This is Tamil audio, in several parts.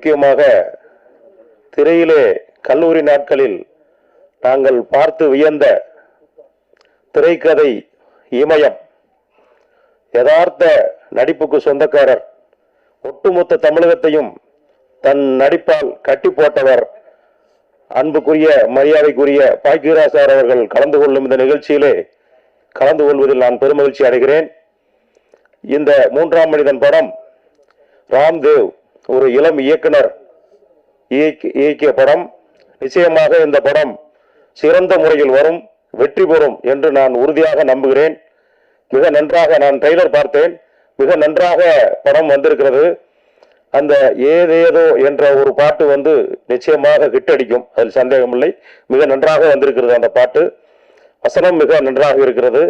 முக்கியமாக திரையிலே கல்லூரி நாட்களில் நாங்கள் பார்த்து வியந்த திரைக்கதை இமயம், யதார்த்த நடிப்புக்கு சொந்தக்காரர், ஒட்டுமொத்த தமிழகத்தையும் தன் நடிப்பால் கட்டி போட்டவர், அன்புக்குரிய மரியாதைக்குரிய பாக்கியராஜ் சார் அவர்கள் கலந்து கொள்ளும் இந்த நிகழ்ச்சியிலே கலந்து கொள்வதில் நான் பெருமகிழ்ச்சி அடைகிறேன். இந்த மூன்றாம் மனிதன் படம் ராம்தேவ் ஒரு இளம் இயக்குனர் இயக்கிய படம். நிச்சயமாக இந்த படம் சிறந்த முறையில் வரும், வெற்றி பெறும் என்று நான் உறுதியாக நம்புகிறேன். மிக நன்றாக நான் ட்ரெய்லர் பார்த்தேன், மிக நன்றாக படம் வந்திருக்கிறது. அந்த ஏதேதோ என்ற ஒரு பாட்டு நிச்சயமாக ஹிட்டடிக்கும், அதில் சந்தேகமில்லை. மிக நன்றாக வந்திருக்கிறது அந்த பாட்டு. வசனம் மிக நன்றாக இருக்கிறது.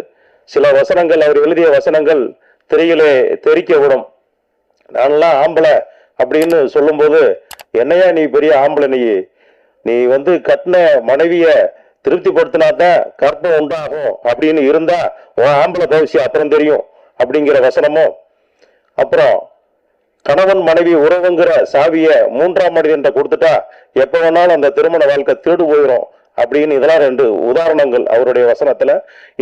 சில வசனங்கள், அவர் எழுதிய வசனங்கள் திரையிலே தெரிக்க விடும். நான்லாம் ஆம்பளை அப்படின்னு சொல்லும்போது, என்னையா நீ பெரிய ஆம்பளை, நீ கட்டின மனைவிய திருப்திப்படுத்தினாதான் கற்பம் உண்டாகும் அப்படின்னு இருந்தா உன் ஆம்பளை பவிஷ்யம் அப்புறம் தெரியும் அப்படிங்கிற வசனமும், அப்புறம் கணவன் மனைவி உறவுங்கிற சாவிய மூன்றாம் மனிதன் கொடுத்துட்டா எப்ப வேணாலும் அந்த திருமண வாழ்க்கை திருடு போயிடும் அப்படின்னு, இதெல்லாம் 2 உதாரணங்கள் அவருடைய வசனத்துல.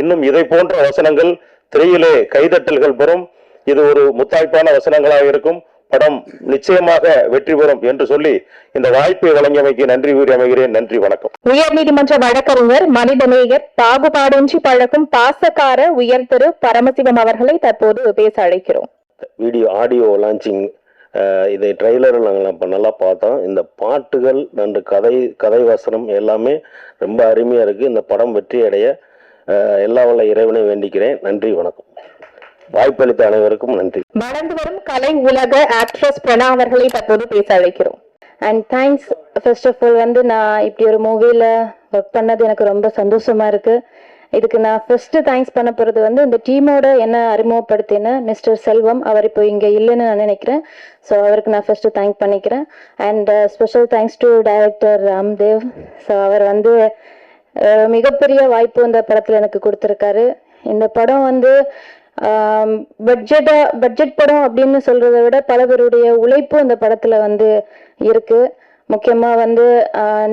இன்னும் இதை போன்ற வசனங்கள் திரையிலே கைதட்டல்கள் பெறும். இது ஒரு முத்தாய்ப்பான வசனங்களாக இருக்கும். படம் நிச்சயமாக வெற்றி பெறும் என்று சொல்லி இந்த வாய்ப்பை வழங்கியமைக்கு நன்றி கூறி அமைகிறேன். நன்றி, வணக்கம். உயர்நீதிமன்ற வழக்கறிஞர், மனிதநேயர், பாகுபாடின்றி பழகும் பாசக்கார உயர் திரு பரமசிவம் அவர்களை தற்போது பேச அழைக்கிறோம். ஆடியோ லான்ச்சிங் இதை ட்ரெய்லரில் நாங்கள் இப்போ நல்லா பார்த்தோம். இந்த பாட்டுகள் ரெண்டு கதை வசனம் எல்லாமே ரொம்ப அருமையாக இருக்குது. இந்த படம் வெற்றி அடைய எல்லா வல்ல இறைவனை வேண்டிக்கிறேன். நன்றி, வணக்கம். வாய்ப்பளித்த அனைவருக்கும் நன்றி. வளர்ந்து வரும் கலை உலக ஆக்ட்ரஸ் பிரணா அவர்களை தற்போது பேச அழைக்கிறோம். And thanks. First of all நான் இப்படி ஒரு மூவியில் ஒர்க் பண்ணது எனக்கு ரொம்ப சந்தோஷமா இருக்கு. இதுக்கு நான் ஃபர்ஸ்ட் தேங்க்ஸ் பண்ண போகிறது இந்த டீமோட என்ன அறிமுகப்படுத்தின மிஸ்டர் செல்வம். அவர் இப்போ இங்கே இல்லைன்னு நான் நினைக்கிறேன். ஸோ அவருக்கு நான் ஃபர்ஸ்ட் தேங்க் பண்ணிக்கிறேன். And special thanks to director Ramdev. So அவர் மிகப்பெரிய வாய்ப்பு இந்த படத்தில் எனக்கு கொடுத்துருக்காரு. இந்த படம் பட்ஜெட் படம் அப்படின்னு சொல்றதை விட பல பேருடைய உழைப்பு இந்த படத்துல இருக்கு. முக்கியமா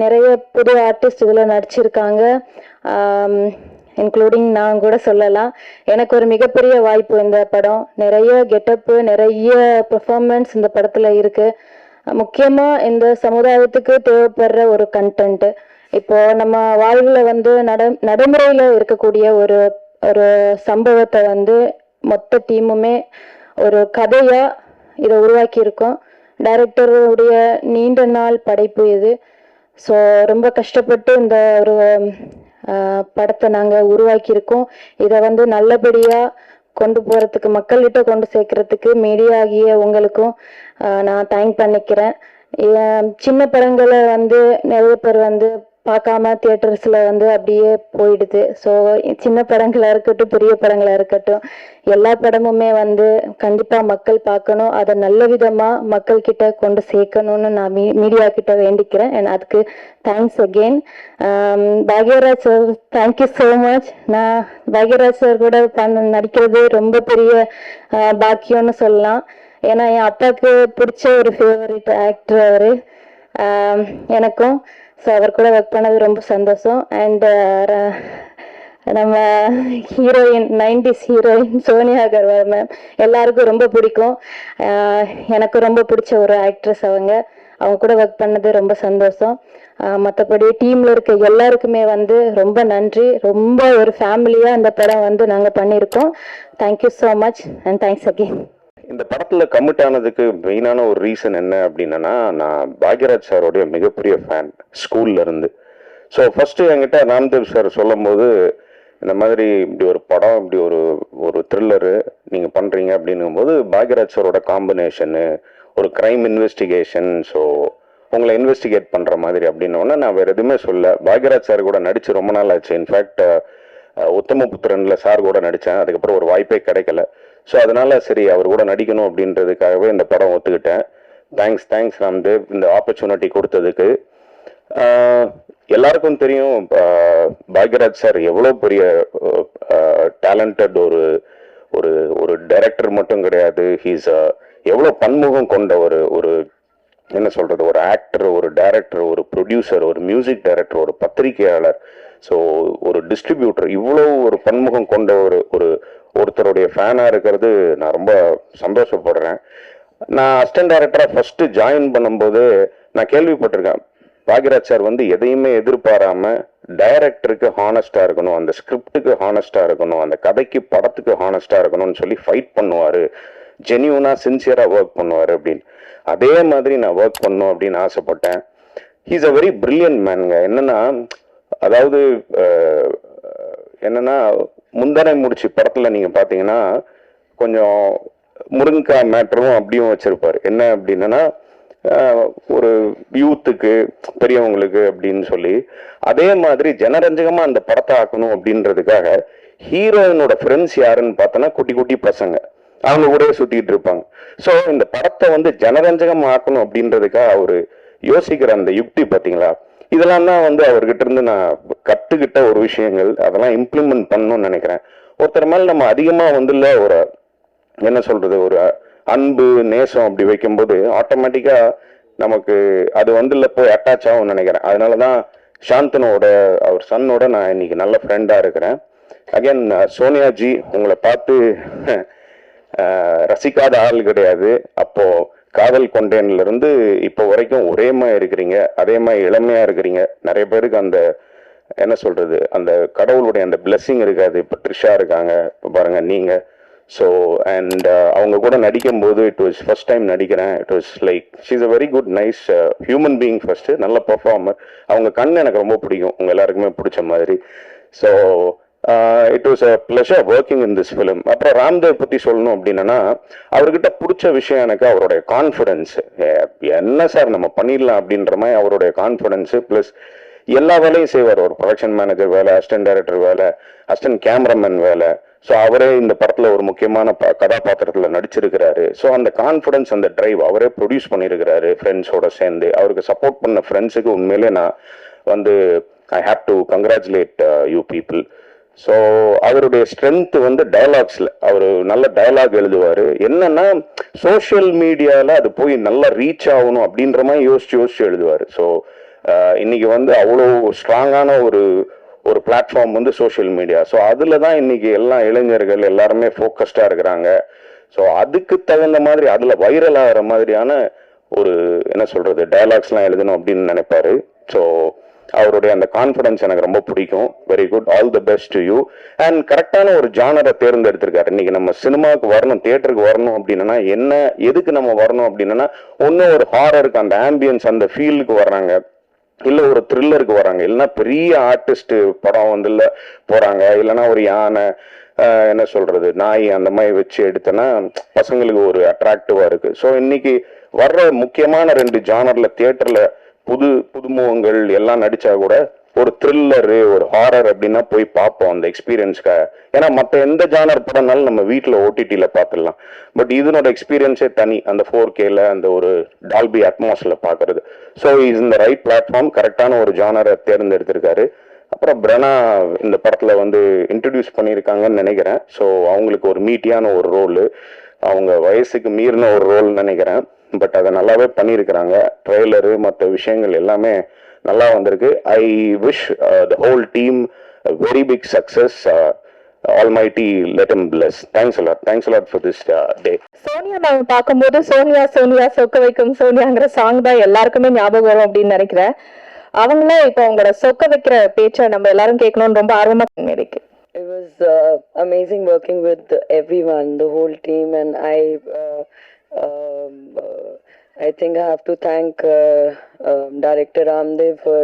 நிறைய புது ஆர்டிஸ்ட் இதுல நடிச்சிருக்காங்க. இன்க்ளூடிங் நான் கூட சொல்லலாம். எனக்கு ஒரு மிகப்பெரிய வாய்ப்பு இந்த படம். நிறைய கெட்டப்பு, நிறைய பெர்ஃபார்மன்ஸ் இந்த படத்துல இருக்கு. முக்கியமா இந்த சமுதாயத்துக்கு தேவைப்படுற ஒரு கண்டென்ட். இப்போ நம்ம வாழ்வுல நடைமுறையில இருக்கக்கூடிய ஒரு சம்பவத்தை மொத்த டீமுமே ஒரு கதையா இதை உருவாக்கி இருக்கோம். டைரக்டருடைய நீண்ட நாள் படைப்பு இது. ஸோ ரொம்ப கஷ்டப்பட்டு இந்த ஒரு படத்தை நாங்கள் உருவாக்கியிருக்கோம். இதை நல்லபடியா கொண்டு போறதுக்கு, மக்கள்கிட்ட கொண்டு சேர்க்கறதுக்கு மீடியா ஆகிய உங்களுக்கும் நான் தேங்க் பண்ணிக்கிறேன். சின்ன படங்களை நிறைய பேர் பார்க்காம தியேட்டர்ஸ்ல அப்படியே போயிடுது. ஸோ சின்ன படங்களா இருக்கட்டும், பெரிய படங்களா இருக்கட்டும், எல்லா படமுமே கண்டிப்பா மக்கள் பார்க்கணும். அதை நல்ல விதமா மக்கள் கிட்ட கொண்டு சேர்க்கணும்னு நான் மீடியா கிட்ட வேண்டிக்கிறேன். அண்ட் அதுக்கு thanks again. Bhagyaraj sir, thank you so much. நான் பாக்யராஜ் சார் கூட நடிக்கிறது ரொம்ப பெரிய பாக்கியம்னு சொல்லலாம். ஏன்னா என் அப்பாவுக்கு பிடிச்ச ஒரு ஃபேவரட் ஆக்டர் அவரு, எனக்கும். ஸோ அவர் கூட ஒர்க் பண்ணது ரொம்ப சந்தோஷம். அண்ட் நம்ம heroine, 90s heroine Sonia Agarwal ma'am எல்லாருக்கும் ரொம்ப பிடிக்கும். எனக்கு ரொம்ப பிடிச்ச ஒரு ஆக்ட்ரஸ் அவங்க கூட ஒர்க் பண்ணது ரொம்ப சந்தோஷம். மற்றபடி டீம்ல இருக்க எல்லாருக்குமே ரொம்ப நன்றி. ரொம்ப ஒரு ஃபேமிலியா இந்த படம் நாங்கள் பண்ணியிருக்கோம். Thank you so much and thanks again. இந்த படத்துல கமிட் ஆனதுக்கு மெயினான ஒரு ரீசன் என்ன அப்படின்னா, நான் பாக்யராஜ் சாரோடைய மிகப்பெரிய ஃபேன் ஸ்கூல்ல இருந்து. ஸோ ஃபர்ஸ்ட் என்கிட்ட ராம்தேவ் சார் சொல்லும் போது, இந்த மாதிரி இப்படி ஒரு படம், இப்படி ஒரு த்ரில்லரு நீங்க பண்றீங்க அப்படின்னும் போது, பாக்யராஜ் சாரோட காம்பினேஷனு, ஒரு கிரைம் இன்வெஸ்டிகேஷன், ஸோ உங்களை இன்வெஸ்டிகேட் பண்ற மாதிரி அப்படின்னோடனே நான் வேற எதுவுமே சொல்ல. பாக்யராஜ் சார் கூட நடிச்சு ரொம்ப நாள் ஆச்சு. இன்ஃபேக்ட் உத்தமபுத்திரன்ல சார் கூட நடித்தேன். அதுக்கப்புறம் ஒரு வாய்ப்பே கிடைக்கல. ஸோ அதனால சரி அவர் கூட நடிக்கணும் அப்படின்றதுக்காகவே இந்த படம் ஒத்துக்கிட்டேன். தேங்க்ஸ் ராம்தேவ் இந்த ஆப்பர்ச்சுனிட்டி கொடுத்ததுக்கு. எல்லாருக்கும் தெரியும் பாக்யராஜ் சார் எவ்வளோ பெரிய டேலண்டட் ஒரு டைரக்டர் மட்டும் கிடையாது. ஹீஸ் எவ்வளோ பன்முகம் கொண்ட ஒரு என்ன சொல்கிறது, ஒரு ஆக்டர், ஒரு டைரக்டர், ஒரு ப்ரொடியூசர், ஒரு மியூசிக் டைரக்டர், ஒரு பத்திரிகையாளர், ஸோ ஒரு டிஸ்ட்ரிபியூட்டர், இவ்வளோ ஒரு பன்முகம் கொண்ட ஒருத்தருடைய ஃபேனாக இருக்கிறது நான் ரொம்ப சந்தோஷப்படுறேன். நான் அசிஸ்டன்ட் டைரக்டராக ஃபஸ்ட்டு ஜாயின் பண்ணும்போது நான் கேள்விப்பட்டிருக்கேன், பாக்யராஜ் சார் வந்து எதையுமே எதிர்பாராமல் டைரக்டருக்கு ஹானஸ்டாக இருக்கணும், அந்த ஸ்கிரிப்டுக்கு ஹானஸ்டாக இருக்கணும், அந்த கதைக்கு படத்துக்கு ஹானஸ்டாக இருக்கணும்னு சொல்லி ஃபைட் பண்ணுவார், ஜென்யூனாக சின்சியராக ஒர்க் பண்ணுவார் அப்படின்னு. அதே மாதிரி நான் ஒர்க் பண்ணணும் அப்படின்னு ஆசைப்பட்டேன். ஹீஸ் அ வெரி பிரில்லியன்ட் மேனுங்க. என்னன்னா, அதாவது என்னன்னா, முந்தனை முடிச்சு படத்தில் நீங்கள் பார்த்தீங்கன்னா கொஞ்சம் முருங்கைக்காய் மேட்டரும் அப்படியும் வச்சிருப்பார். என்ன அப்படின்னா, ஒரு யூத்துக்கு, பெரியவங்களுக்கு அப்படின்னு சொல்லி, அதே மாதிரி ஜனரஞ்சகமாக அந்த படத்தை ஆக்கணும் அப்படின்றதுக்காக ஹீரோயினோட ஃப்ரெண்ட்ஸ் யாருன்னு பார்த்தோன்னா குட்டி குட்டி பசங்க, அவங்க கூட சுற்றிக்கிட்டு இருப்பாங்க. ஸோ இந்த படத்தை வந்து ஜனரஞ்சகம் ஆக்கணும் அப்படின்றதுக்காக அவர் யோசிக்கிற அந்த யுக்தி பார்த்தீங்களா, இதெல்லாம் தான் வந்து அவர்கிட்ட இருந்து நான் கற்றுக்கிட்ட ஒரு விஷயங்கள். அதெல்லாம் இம்ப்ளிமெண்ட் பண்ணணும்னு நினைக்கிறேன். ஒருத்தர் மேலே நம்ம அதிகமாக வந்து இல்லை, ஒரு என்ன சொல்கிறது, ஒரு அன்பு நேசம் அப்படி வைக்கும்போது ஆட்டோமேட்டிக்காக நமக்கு அது வந்து இல்லை போய் அட்டாச் ஆகும்னு நினைக்கிறேன். அதனால தான் சாந்தனோட, அவர் சன்னோட நான் இன்னைக்கு நல்ல ஃப்ரெண்டாக இருக்கிறேன். அகைன் சோனியாஜி, உங்களை பார்த்து ரசிக்காத ஆள் கிடையாது. அப்போ காதல் கொண்டேன்ல இருந்து இப்போ வரைக்கும் ஒரே மாதிரி இருக்கிறீங்க, அதே மாதிரி இளமையா இருக்கிறீங்க. நிறைய பேருக்கு அந்த என்ன சொல்றது, அந்த கடவுளுடைய அந்த பிளெஸ்ஸிங் இருக்காது. இப்போ ட்ரிஷா இருக்காங்க, இப்போ பாருங்க நீங்க. ஸோ அண்ட் அவங்க கூட நடிக்கும் போது இட் வாஸ் ஃபர்ஸ்ட் டைம் நடிக்கிறேன். It was like she is a very good nice human being. First நல்ல பர்ஃபார்மர். அவங்க கண் எனக்கு ரொம்ப பிடிக்கும், உங்க எல்லாருக்குமே பிடிச்ச மாதிரி. So it was a pleasure working in this film. அப்புறம் ராம்தேவ் பற்றி சொல்லணும் அப்படின்னா, அவர்கிட்ட பிடிச்ச விஷயம் எனக்கு அவருடைய கான்ஃபிடென்ஸ். என்ன சார் நம்ம பண்ணிடலாம் அப்படின்ற மாதிரி அவருடைய கான்ஃபிடென்ஸு, ப்ளஸ் எல்லா வேலையும் செய்வார். ஒரு ப்ரொடக்ஷன் மேனேஜர் வேலை, அசிஸ்டன்ட் டைரக்டர் வேலை, அசிஸ்டன்ட் கேமராமேன் வேலை. ஸோ அவரே இந்த படத்தில் ஒரு முக்கியமான கதாபாத்திரத்தில் நடிச்சிருக்கிறாரு. ஸோ அந்த கான்ஃபிடன்ஸ், அந்த டிரைவ் அவரே ப்ரொடியூஸ் பண்ணியிருக்கிறாரு ஃப்ரெண்ட்ஸோட சேர்ந்து. அவருக்கு சப்போர்ட் பண்ண ஃப்ரெண்ட்ஸுக்கு உண்மையிலே நான் வந்து I have to congratulate you people. So அவருடைய ஸ்ட்ரென்த் வந்து டயலாக்ஸில், அவர் நல்ல டயலாக் எழுதுவார். என்னன்னா சோஷியல் மீடியாவில் அது போய் நல்லா ரீச் ஆகணும் அப்படின்ற மாதிரி யோசிச்சு எழுதுவார். ஸோ இன்னைக்கு வந்து அவ்வளோ ஸ்ட்ராங்கான ஒரு பிளாட்ஃபார்ம் வந்து சோஷியல் மீடியா. ஸோ அதில் தான் இன்னைக்கு எல்லா இளைஞர்கள் எல்லாருமே ஃபோக்கஸ்டாக இருக்கிறாங்க. ஸோ அதுக்கு தகுந்த மாதிரி அதில் வைரல் ஆகிற மாதிரியான ஒரு என்ன சொல்கிறது டயலாக்ஸ்லாம் எழுதணும் அப்படின்னு நினைப்பாரு. ஸோ அவருடைய அந்த கான்ஃபிடன்ஸ் எனக்கு ரொம்ப பிடிக்கும். Very good, all the best to you. And கரெக்டான ஒரு ஜானரை தேர்ந்தெடுத்திருக்காரு. இன்னைக்கு நம்ம சினிமாவுக்கு வரணும், தியேட்டருக்கு வரணும் அப்படின்னா என்ன, எதுக்கு நம்ம வரணும் அப்படின்னா, ஒன்றும் ஒரு ஹாரருக்கு அந்த ஆம்பியன்ஸ் அந்த ஃபீல்டுக்கு வர்றாங்க, இல்லை ஒரு த்ரில்லருக்கு வராங்க, இல்லைன்னா பெரிய ஆர்டிஸ்ட் படம் வந்து இல்லை போகிறாங்க, இல்லைன்னா ஒரு யானை என்ன சொல்கிறது நாய் அந்த மாதிரி வச்சு எடுத்தோன்னா பசங்களுக்கு ஒரு அட்ராக்டிவாக இருக்குது. ஸோ இன்னைக்கு வர்ற முக்கியமான 2 ஜானரில் தியேட்டரில் புதுமுகங்கள் எல்லாம் நடித்தா கூட ஒரு த்ரில்லரு, ஒரு ஹாரர் அப்படின்னா போய் பார்ப்போம் அந்த எக்ஸ்பீரியன்ஸ்க்காக. ஏன்னா மற்ற எந்த ஜானர் படம்னாலும் நம்ம வீட்டில் ஓடிடியில் பார்த்துடலாம். பட் இதனோட எக்ஸ்பீரியன்ஸே தனி, அந்த 4Kல அந்த ஒரு டால்பி அட்மாஸ்ல பார்க்கறது. ஸோ இஸ் இந்த ரைட் பிளாட்ஃபார்ம். கரெக்டான ஒரு ஜானரை தேர்ந்தெடுத்திருக்காரு. அப்புறம் பிரணா இந்த படத்தில் வந்து இன்ட்ரடியூஸ் பண்ணியிருக்காங்கன்னு நினைக்கிறேன். ஸோ அவங்களுக்கு ஒரு மீட்டியான ஒரு ரோலு, அவங்க வயசுக்கு மீறின ஒரு ரோல்னு நினைக்கிறேன். பட் அதை நல்லாவே பண்ணியிருக்கிறாங்க. ட்ரெய்லரு மற்ற விஷயங்கள் எல்லாமே நல்லா வந்திருக்கு. I wish the whole team very big success. Almighty let him bless. Thanks a lot for this day. Sonia நாங்க பார்க்கும்போது சோனியா சோனியா சொக்க வைக்கும் சோனியாங்கிற சாங் தான் எல்லாருக்குமே ஞாபகம் வரும் அப்படின்னு நினைக்கிறேன். அவங்களே இப்போ அவங்களோட சொக்க வைக்கிற பேச்சை நம்ம எல்லாரும் கேட்கணும்னு ரொம்ப ஆர்வமா இருக்கு. It was amazing working with everyone, the whole team, and I think I have to thank Director Ramdev for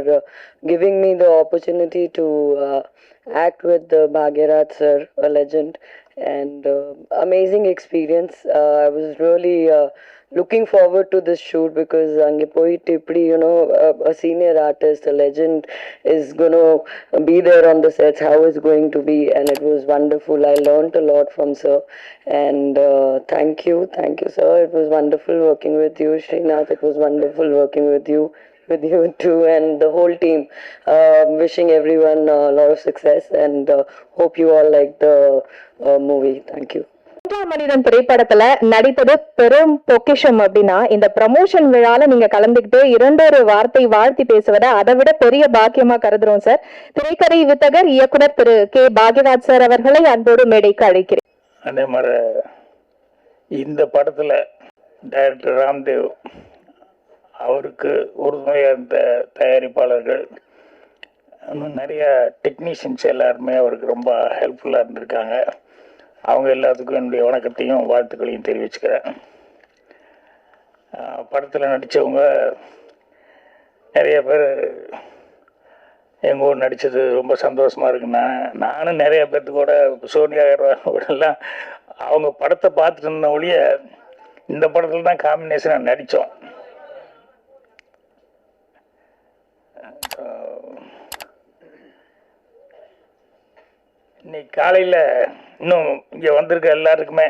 giving me the opportunity to act with Bhagyaraj sir, a legend, and amazing experience. I was really looking forward to this shoot because ange poite ipdi, you know, a senior artist, a legend is going to be there on the sets, how it's going to be, and it was wonderful. I learned a lot from sir, and thank you sir. It was wonderful working with you, Srinath. It was wonderful working with you too, and the whole team. Wishing everyone a lot of success, and hope you all like the movie. Thank you. மூன்றாம் மனிதன் திரைப்படத்துல நடித்தது பெரும் பொக்கிஷம் அப்படின்னா இந்த ப்ரமோஷன் விழால நீங்க கலந்துக்கிட்டு இரண்டொரு வார்த்தை வாழ்த்தி பேசுவதை அதை விட பெரிய பாக்கியமா கருதுறோம் சார். திரைக்கதை வித்தகர் இயக்குனர் திரு கே பாக்யராஜ் சார் அவர்களை அன்போடு மேடைக்கு அழைக்கிறேன். அதே மாதிரி இந்த படத்துல டைரக்டர் ராம்தேவ் அவருக்கு உறுதுணையாக இருந்த தயாரிப்பாளர்கள் இன்னும் நிறைய டெக்னீஷியன்ஸ் எல்லாருமே அவருக்கு ரொம்ப ஹெல்ப்ஃபுல்லாக இருந்திருக்காங்க. அவங்க எல்லாத்துக்கும் என்னுடைய வணக்கத்தையும் வாழ்த்துக்களையும் தெரிவிச்சுக்கிறேன். படத்தில் நடித்தவங்க நிறைய பேர் எங்கள் ஊர் நடித்தது ரொம்ப சந்தோஷமாக இருக்குண்ணா. நானும் நிறைய பேர்த்து கூட சோனியா எல்லாம் அவங்க படத்தை பார்த்துட்டு இருந்த ஒழிய இந்த படத்தில் தான் காம்பினேஷனாக நடித்தோம். இன்னைக்கு காலையில் இன்னும் இங்கே வந்திருக்க எல்லாருக்குமே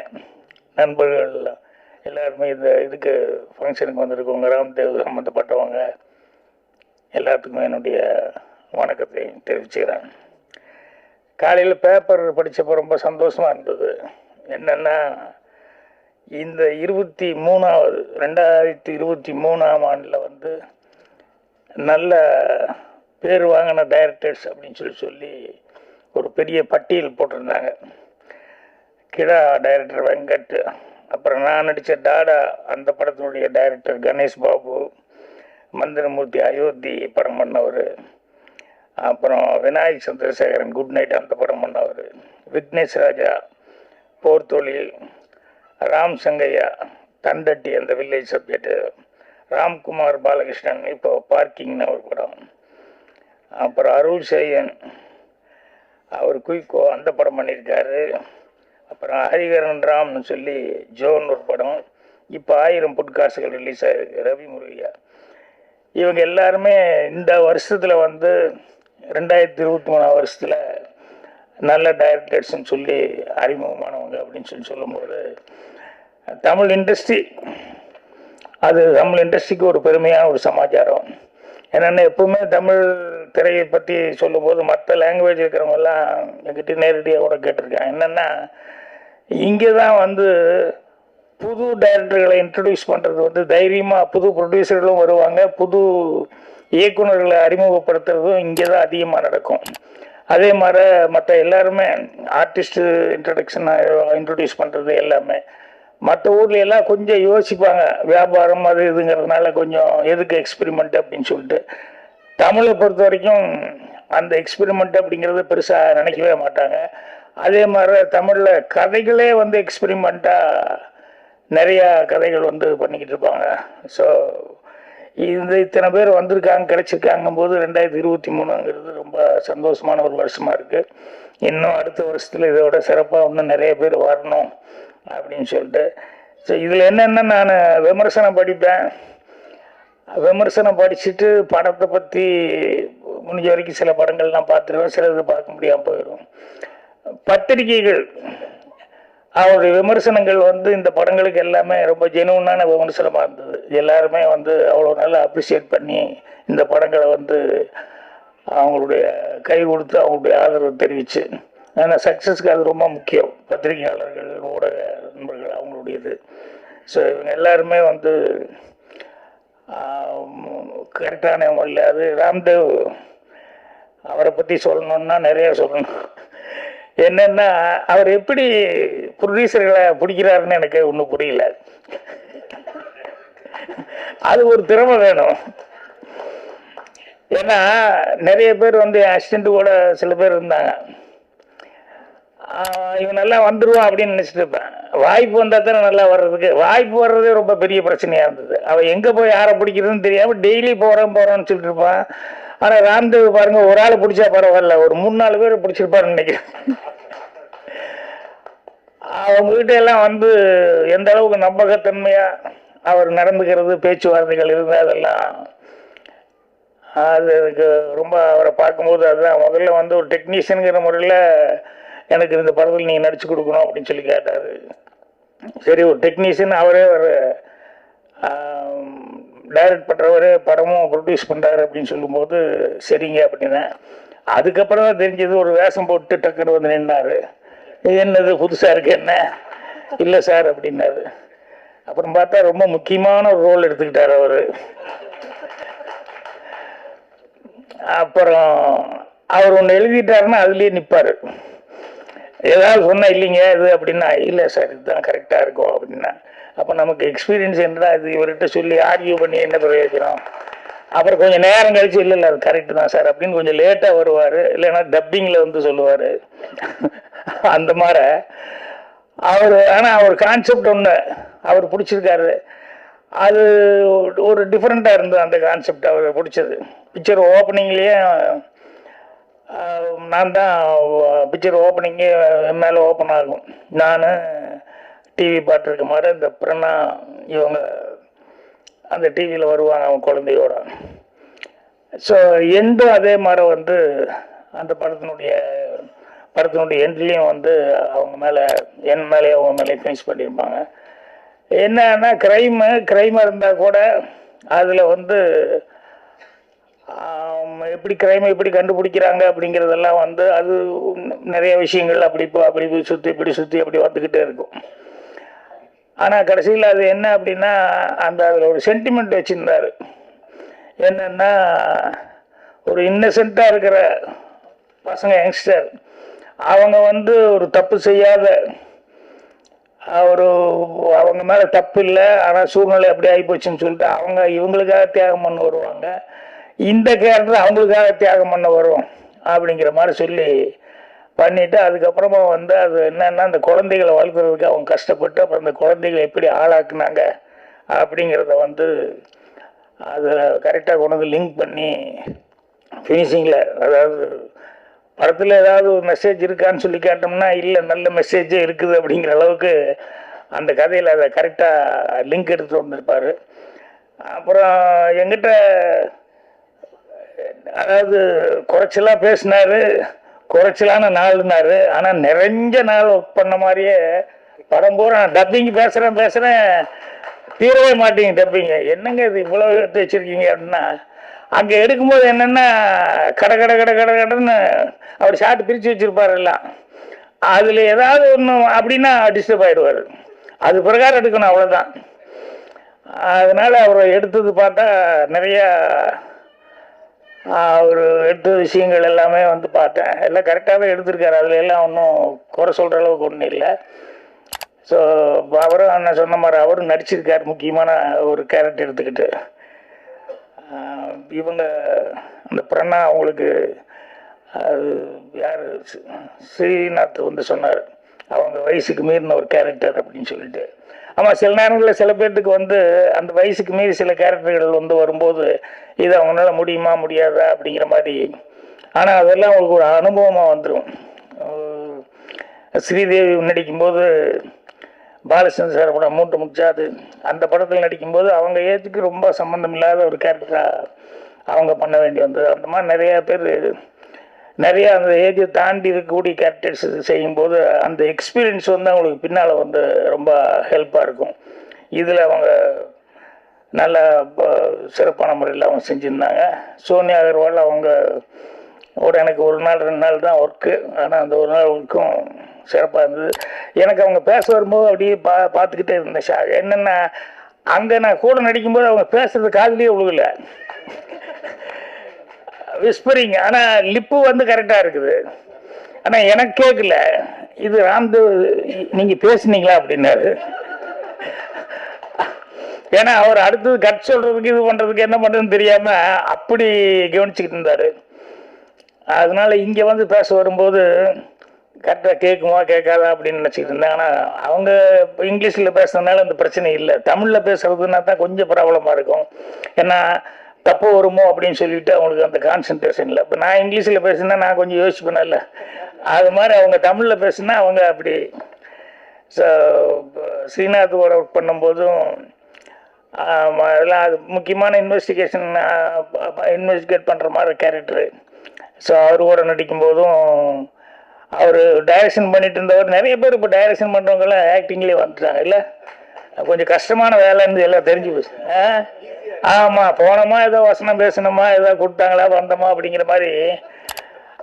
நண்பர்கள் எல்லாருமே இந்த இதுக்கு ஃபங்க்ஷனுக்கு வந்திருக்கவங்க ராம்தேவ் சம்மந்தப்பட்டவங்க எல்லாத்துக்குமே என்னுடைய வணக்கத்தை தெரிவிச்சுக்கிறேன். காலையில் பேப்பர் படித்தப்போ ரொம்ப சந்தோஷமாக இருந்தது. என்னென்னா இந்த 2023 ஆண்டில் வந்து நல்ல பேர் வாங்கின டைரக்டர்ஸ் அப்படின்னு சொல்லி ஒரு பெரிய பட்டியல் போட்டிருந்தாங்க. கிடா டைரக்டர் வெங்கட், அப்புறம் நான் நடித்த டாடா அந்த படத்தினுடைய டைரக்டர் கணேஷ் பாபு, மந்திரமூர்த்தி அயோத்தி படம் பண்ணவர், அப்புறம் விநாயக் சந்திரசேகரன் குட் நைட் அந்த படம் பண்ணவர், விக்னேஷ் ராஜா போர் தொழில், ராம் சங்கையா தண்டட்டி அந்த வில்லேஜ் சப்ஜெக்டு, ராம்குமார் பாலகிருஷ்ணன் இப்போ பார்க்கிங்னு ஒரு படம், அப்புறம் அருள் சேயன் அவர் குயிக்கோ அந்த படம் பண்ணியிருக்காரு, அப்புறம் ஹரிகரன் ராம்னு சொல்லி ஜோன் ஒரு படம், இப்போ 1000 புட்காசுகள் ரிலீஸ் ஆகிருக்கு ரவி முருகையா. இவங்க எல்லாருமே இந்த வருஷத்தில் வந்து 2023 வருஷத்தில் நல்ல டைரக்டர்ஸ்ன்னு சொல்லி அறிமுகமானவங்க அப்படின்னு சொல்லும்போது தமிழ் இண்டஸ்ட்ரிக்கு ஒரு பெருமையான ஒரு சமாச்சாரம். என்னென்னா எப்பவுமே தமிழ் திரையை பற்றி சொல்லும்போது மற்ற லாங்குவேஜ் இருக்கிறவங்கெல்லாம் என்கிட்ட நேரடியாக கூட கேட்டிருக்காங்க. என்னென்னா இங்கே தான் வந்து புது டைரக்டர்களை இன்ட்ரடியூஸ் பண்ணுறது வந்து தைரியமாக புது ப்ரொடியூசர்களும் வருவாங்க, புது இயக்குநர்களை அறிமுகப்படுத்துறதும் இங்கே தான் அதிகமாக நடக்கும். அதே மாதிரி மற்ற எல்லாருமே ஆர்டிஸ்ட்டு இன்ட்ரடியூஸ் பண்ணுறது எல்லாமே மற்ற ஊர்ல எல்லாம் கொஞ்சம் யோசிப்பாங்க, வியாபாரம் அது இதுங்கிறதுனால கொஞ்சம் எதுக்கு எக்ஸ்பெரிமெண்ட் அப்படின்னு சொல்லிட்டு. தமிழை பொறுத்த வரைக்கும் அந்த எக்ஸ்பெரிமெண்ட் அப்படிங்கிறது பெருசாக நினைக்கவே மாட்டாங்க. அதே மாதிரி தமிழில் கதைகளே வந்து எக்ஸ்பெரிமெண்ட்டாக நிறையா கதைகள் வந்து பண்ணிக்கிட்டு இருப்பாங்க. ஸோ இத்தனை பேர் வந்திருக்காங்க கிடைச்சிருக்காங்கும் போது 2023ங்கிறது ரொம்ப சந்தோஷமான ஒரு வருஷமாக இருக்குது. இன்னும் அடுத்த வருஷத்தில் இதோட சிறப்பாக இன்னும் நிறைய பேர் வரணும் அப்படின்னு சொல்லிட்டு. ஸோ இதில் என்னென்னா நான் விமர்சனம் படிப்பேன், விமர்சனம் படிச்சுட்டு படத்தை பற்றி முடிஞ்ச வரைக்கும் சில படங்கள்லாம் பார்த்துருவேன், சிலது பார்க்க முடியாமல் போயிடும். பத்திரிகைகள் அவருடைய விமர்சனங்கள் வந்து இந்த படங்களுக்கு எல்லாமே ரொம்ப ஜெனுவனான விமர்சனமாக இருந்தது. எல்லாருமே வந்து அவ்வளோ நல்லா அப்ரிஷியேட் பண்ணி இந்த படங்களை வந்து அவங்களுடைய கை கொடுத்து அவங்களுடைய ஆதரவு தெரிவித்து, ஆனால் சக்ஸஸ்க்கு அது ரொம்ப முக்கியம். பத்திரிகையாளர்கள், ஊடக நண்பர்கள் அவங்களுடையது. ஸோ இவங்க எல்லாருமே வந்து கரெக்டான முறையில் அது ராம்தேவ் அவரை பற்றி சொல்லணுன்னா நிறைய சொல்லணும். என்னென்னா அவர் எப்படி ப்ரொடியூசர்களை பிடிக்கிறாருன்னு எனக்கு ஒன்றும் புரியல. அது ஒரு திறமை வேணும். ஏன்னா நிறைய பேர் வந்து அசிஸ்டண்ட் கூட சில பேர் இருந்தாங்க, இவன் நல்லா வந்துடுவான் அப்படின்னு நினச்சிட்டு இருப்பேன். வாய்ப்பு வந்தால் தானே நல்லா வர்றதுக்கு, வாய்ப்பு வர்றதே ரொம்ப பெரிய பிரச்சனையாக இருந்தது. அவன் எங்கே போய் யாரை பிடிக்கிறதுன்னு தெரியாமல் டெய்லி போகிறோன்னு சொல்லிட்டு இருப்பான். ஆனால் ராம்தேவ் பாருங்க, ஒரு ஆள் பிடிச்சா பரவாயில்ல, ஒரு 3-4 பேர் பிடிச்சிருப்பாருன்னு நினைக்கிறேன். அவங்ககிட்ட எல்லாம் வந்து எந்த அளவுக்கு நம்பகத்தன்மையாக அவர் நடந்துக்கிறது, பேச்சுவார்த்தைகள் இருந்தால் அதெல்லாம் அதுக்கு ரொம்ப அவரை பார்க்கும்போது அதுதான் முதல்ல வந்து ஒரு டெக்னீஷியனுங்கிற முறையில் எனக்கு இந்த படத்தில் நீங்கள் நடிச்சு கொடுக்கணும் அப்படின்னு சொல்லி கேட்டார். சரி, ஒரு டெக்னீஷியன் அவரே ஒரு டைரக்ட் பண்ணுறவரே படமும் ப்ரொடியூஸ் பண்ணுறாரு அப்படின்னு சொல்லும்போது சரிங்க அப்படின்னா. அதுக்கப்புறம் தான் தெரிஞ்சது ஒரு வேஷம் போட்டு டக்குன்னு வந்து நின்னார். இது என்னது புதுசாக இருக்கு என்ன இல்லை சார் அப்படின்னாரு. அப்புறம் பார்த்தா ரொம்ப முக்கியமான ஒரு ரோல் எடுத்துக்கிட்டார் அவர். அப்புறம் அவர் ஒன்று எழுதிட்டாருன்னா அதுலேயே நிற்பார். ஏதாவது சொன்னால் இல்லைங்க இது அப்படின்னா, இல்லை சார் இதுதான் கரெக்டாக இருக்கும் அப்படின்னா, அப்போ நமக்கு எக்ஸ்பீரியன்ஸ் என்னடா இது, இவர்கிட்ட சொல்லி ஆர்கியூ பண்ணி என்ன பிரயோஜனம். அப்புறம் கொஞ்சம் நேரம் கழிச்சு இல்லை அது கரெக்டு தான் சார் அப்படின்னு கொஞ்சம் லேட்டாக வருவார். இல்லைன்னா டப்பிங்கில் வந்து சொல்லுவார். அந்த மாதிரி அவர். ஆனால் அவர் கான்செப்ட் ஒன்று அவர் பிடிச்சிருக்காரு. அது ஒரு டிஃப்ரெண்ட்டாக இருந்தது அந்த கான்செப்ட் அவர் பிடிச்சது. பிக்சர் ஓப்பனிங்லேயே நான் தான் பிக்சர் ஓப்பனிங்கே மேலே ஓப்பன் ஆகும். நான் டிவி பார்த்துருக்க மாதிரி இந்த பிரணா இவங்க அந்த டிவியில் வருவாங்க அவங்க குழந்தையோட. ஸோ எண்டும் அதே மாதிரி வந்து அந்த படத்தினுடைய எண்ட்லேயும் வந்து அவங்க மேலே என் மேலே அவங்க மேலே ஃபினிஷ் பண்ணியிருப்பாங்க. என்னன்னா க்ரைமாக இருந்தால் கூட அதில் வந்து எப்படி க்ரைமை எப்படி கண்டுபிடிக்கிறாங்க அப்படிங்கிறதெல்லாம் வந்து அது நிறைய விஷயங்கள் அப்படி சுற்றி அப்படி வந்துக்கிட்டே இருக்கும். ஆனால் கடைசியில் அது என்ன அப்படின்னா அதில் ஒரு சென்டிமெண்ட் வச்சுருந்தார். என்னென்னா ஒரு இன்னசென்ட்டாக இருக்கிற பசங்க யங்ஸ்டர் அவங்க வந்து ஒரு தப்பு செய்யாத அவங்க மேலே தப்பு இல்லை, ஆனால் சூழ்நிலை அப்படி ஆகிப்போச்சுன்னு சொல்லிட்டு அவங்க இவங்களுக்காக தியாகம் பண்ண வருவாங்க. இந்த கேரக்டர் அவங்களுக்காக தியாகம் பண்ண வரும் அப்படிங்கிற மாதிரி சொல்லி பண்ணிவிட்டு அதுக்கப்புறமா வந்து அது என்னென்னா அந்த குழந்தைகளை வளர்க்குறதுக்கு அவங்க கஷ்டப்பட்டு அப்புறம் அந்த குழந்தைகளை எப்படி ஆளாக்குனாங்க அப்படிங்கிறத வந்து அதில் கரெக்டாக கொண்டு வந்து லிங்க் பண்ணி ஃபினிஷிங்கில், அதாவது படத்தில் ஏதாவது ஒரு மெசேஜ் இருக்கான்னு சொல்லி கேட்டோம்னா இல்லை நல்ல மெசேஜே இருக்குது அப்படிங்கிற அளவுக்கு அந்த கதையில் அதை கரெக்டாக லிங்க் எடுத்து வந்திருப்பார். அப்புறம் எங்கிட்ட அதாவது குறைச்சலாக பேசினார், குறைச்சலான நாள்னாரு. ஆனால் நிறைஞ்ச நாள் ஒர்க் பண்ண மாதிரியே படம் பூரா டப்பிங் பேசுகிறேன் தீரவே மாட்டீங்க டப்பிங்க. என்னங்க இது இவ்வளோ எடுத்து வச்சுருக்கீங்க அப்படின்னா, அங்கே எடுக்கும்போது என்னென்னா கடன்னு அவர் ஷார்ட் பிரித்து வச்சுருப்பார் எல்லாம். அதில் ஏதாவது ஒன்று அப்படின்னா டிஸ்டர்ப் ஆகிடுவார். அது பிரகாரம் எடுக்கணும், அவ்வளோதான். அதனால் அவர் எடுத்தது பார்த்தா நிறையா அவர் எடுத்த விஷயங்கள் எல்லாமே வந்து பார்த்தேன், எல்லாம் கரெக்டாகவே எடுத்திருக்காரு. அதில் எல்லாம் ஒன்றும் குறை சொல்கிற அளவுக்கு ஒன்றும் இல்லை. ஸோ அவரும் நான் சொன்ன மாதிரி அவரும் நடிச்சிருக்கார் முக்கியமான ஒரு கேரக்டர் எடுத்துக்கிட்டு. இவங்க அந்த பிரணா அவங்களுக்கு அது யார் ஸ்ரீநாத் வந்து சொன்னார் அவங்க வயசுக்கு மீறின ஒரு கேரக்டர் அப்படின்னு சொல்லிட்டு. ஆமாம், சில நேரங்களில் சில பேர்த்துக்கு வந்து அந்த வயசுக்கு மீறி சில கேரக்டர்கள் வந்து வரும்போது இது அவங்களால முடியுமா முடியாதா அப்படிங்கிற மாதிரி. ஆனால் அதெல்லாம் அவங்களுக்கு ஒரு அனுபவமாக வந்துடும். ஸ்ரீதேவி நடிக்கும்போது பாலச்சந்திர சார் படம் மூன்று முச்சாது அந்த படத்தில் நடிக்கும்போது அவங்க ஏஜுக்கு ரொம்ப சம்மந்தம் இல்லாத ஒரு கேரக்டராக அவங்க பண்ண வேண்டி வந்தது. அந்த மாதிரி நிறையா அந்த ஏஜை தாண்டி இருக்கக்கூடிய கேரக்டர்ஸ் செய்யும்போது அந்த எக்ஸ்பீரியன்ஸ் வந்து அவங்களுக்கு பின்னால் வந்து ரொம்ப ஹெல்ப்பாக இருக்கும். இதில் அவங்க நல்ல சிறப்பான முறையில் அவங்க செஞ்சுருந்தாங்க. சோனியா அகர்வால் அவங்க எனக்கு 1 நாள் 2 நாள் தான் ஒர்க்கு, ஆனால் அந்த 1 நாள் ஒர்க்கும் சிறப்பாக இருந்தது. எனக்கு அவங்க பேச வரும்போது அப்படியே பார்த்துக்கிட்டே இருந்தேன். என்னென்னா அங்கே நான் கூட நடிக்கும்போது அவங்க பேசுறது காதுலேயே விழுகல, விஸ்பரிங். ஆனால் லிப்பு வந்து கரெக்டாக இருக்குது, ஆனால் எனக்கு கேட்கல. இது ராம்தேவ் நீங்கள் பேசுனீங்களா அப்படின்னாரு. ஏன்னா அவர் அடுத்தது கட் சொல்கிறதுக்கு இது பண்ணுறதுக்கு என்ன பண்ணுறதுன்னு தெரியாமல் அப்படி கவனிச்சுக்கிட்டு இருந்தார். அதனால இங்கே வந்து பேச வரும்போது கரெக்டாக கேட்குமா கேட்காதா அப்படின்னு நினச்சிக்கிட்டு இருந்தேன். ஆனால் அவங்க இங்கிலீஷில் பேசுறதுனால அந்த பிரச்சனை இல்லை. தமிழில் பேசுறதுனா தான் கொஞ்சம் ப்ராப்ளமாக இருக்கும். ஏன்னா தப்பு வருமோ அப்படின்னு சொல்லிட்டு அவங்களுக்கு அந்த கான்சன்ட்ரேஷன் இல்லை. இப்போ நான் இங்கிலீஷில் பேசுனா நான் கொஞ்சம் யோசிப்பேன் இல்லை, அது மாதிரி அவங்க தமிழில் பேசுனா அவங்க அப்படி. ஸோ ஸ்ரீநாத்தோட ஒர்க் பண்ணும்போதும் அதெல்லாம் அது முக்கியமான இன்வெஸ்டிகேட் பண்ணுற மாதிரி கேரக்டரு. ஸோ அவர் கூட நடிக்கும்போதும் அவர் டைரக்ஷன் பண்ணிட்டு இருந்தவர். நிறைய பேர் இப்போ டைரக்ஷன் பண்ணுறவங்கெல்லாம் ஆக்டிங்லேயே வந்துட்டாங்க இல்லை, கொஞ்சம் கஷ்டமான வேலைன்னு எல்லாம் தெரிஞ்சு போச்சு. ஆமாம், போனோமா ஏதோ வசனம் பேசணுமா ஏதோ கொடுத்தாங்களா வந்தோமா அப்படிங்கிற மாதிரி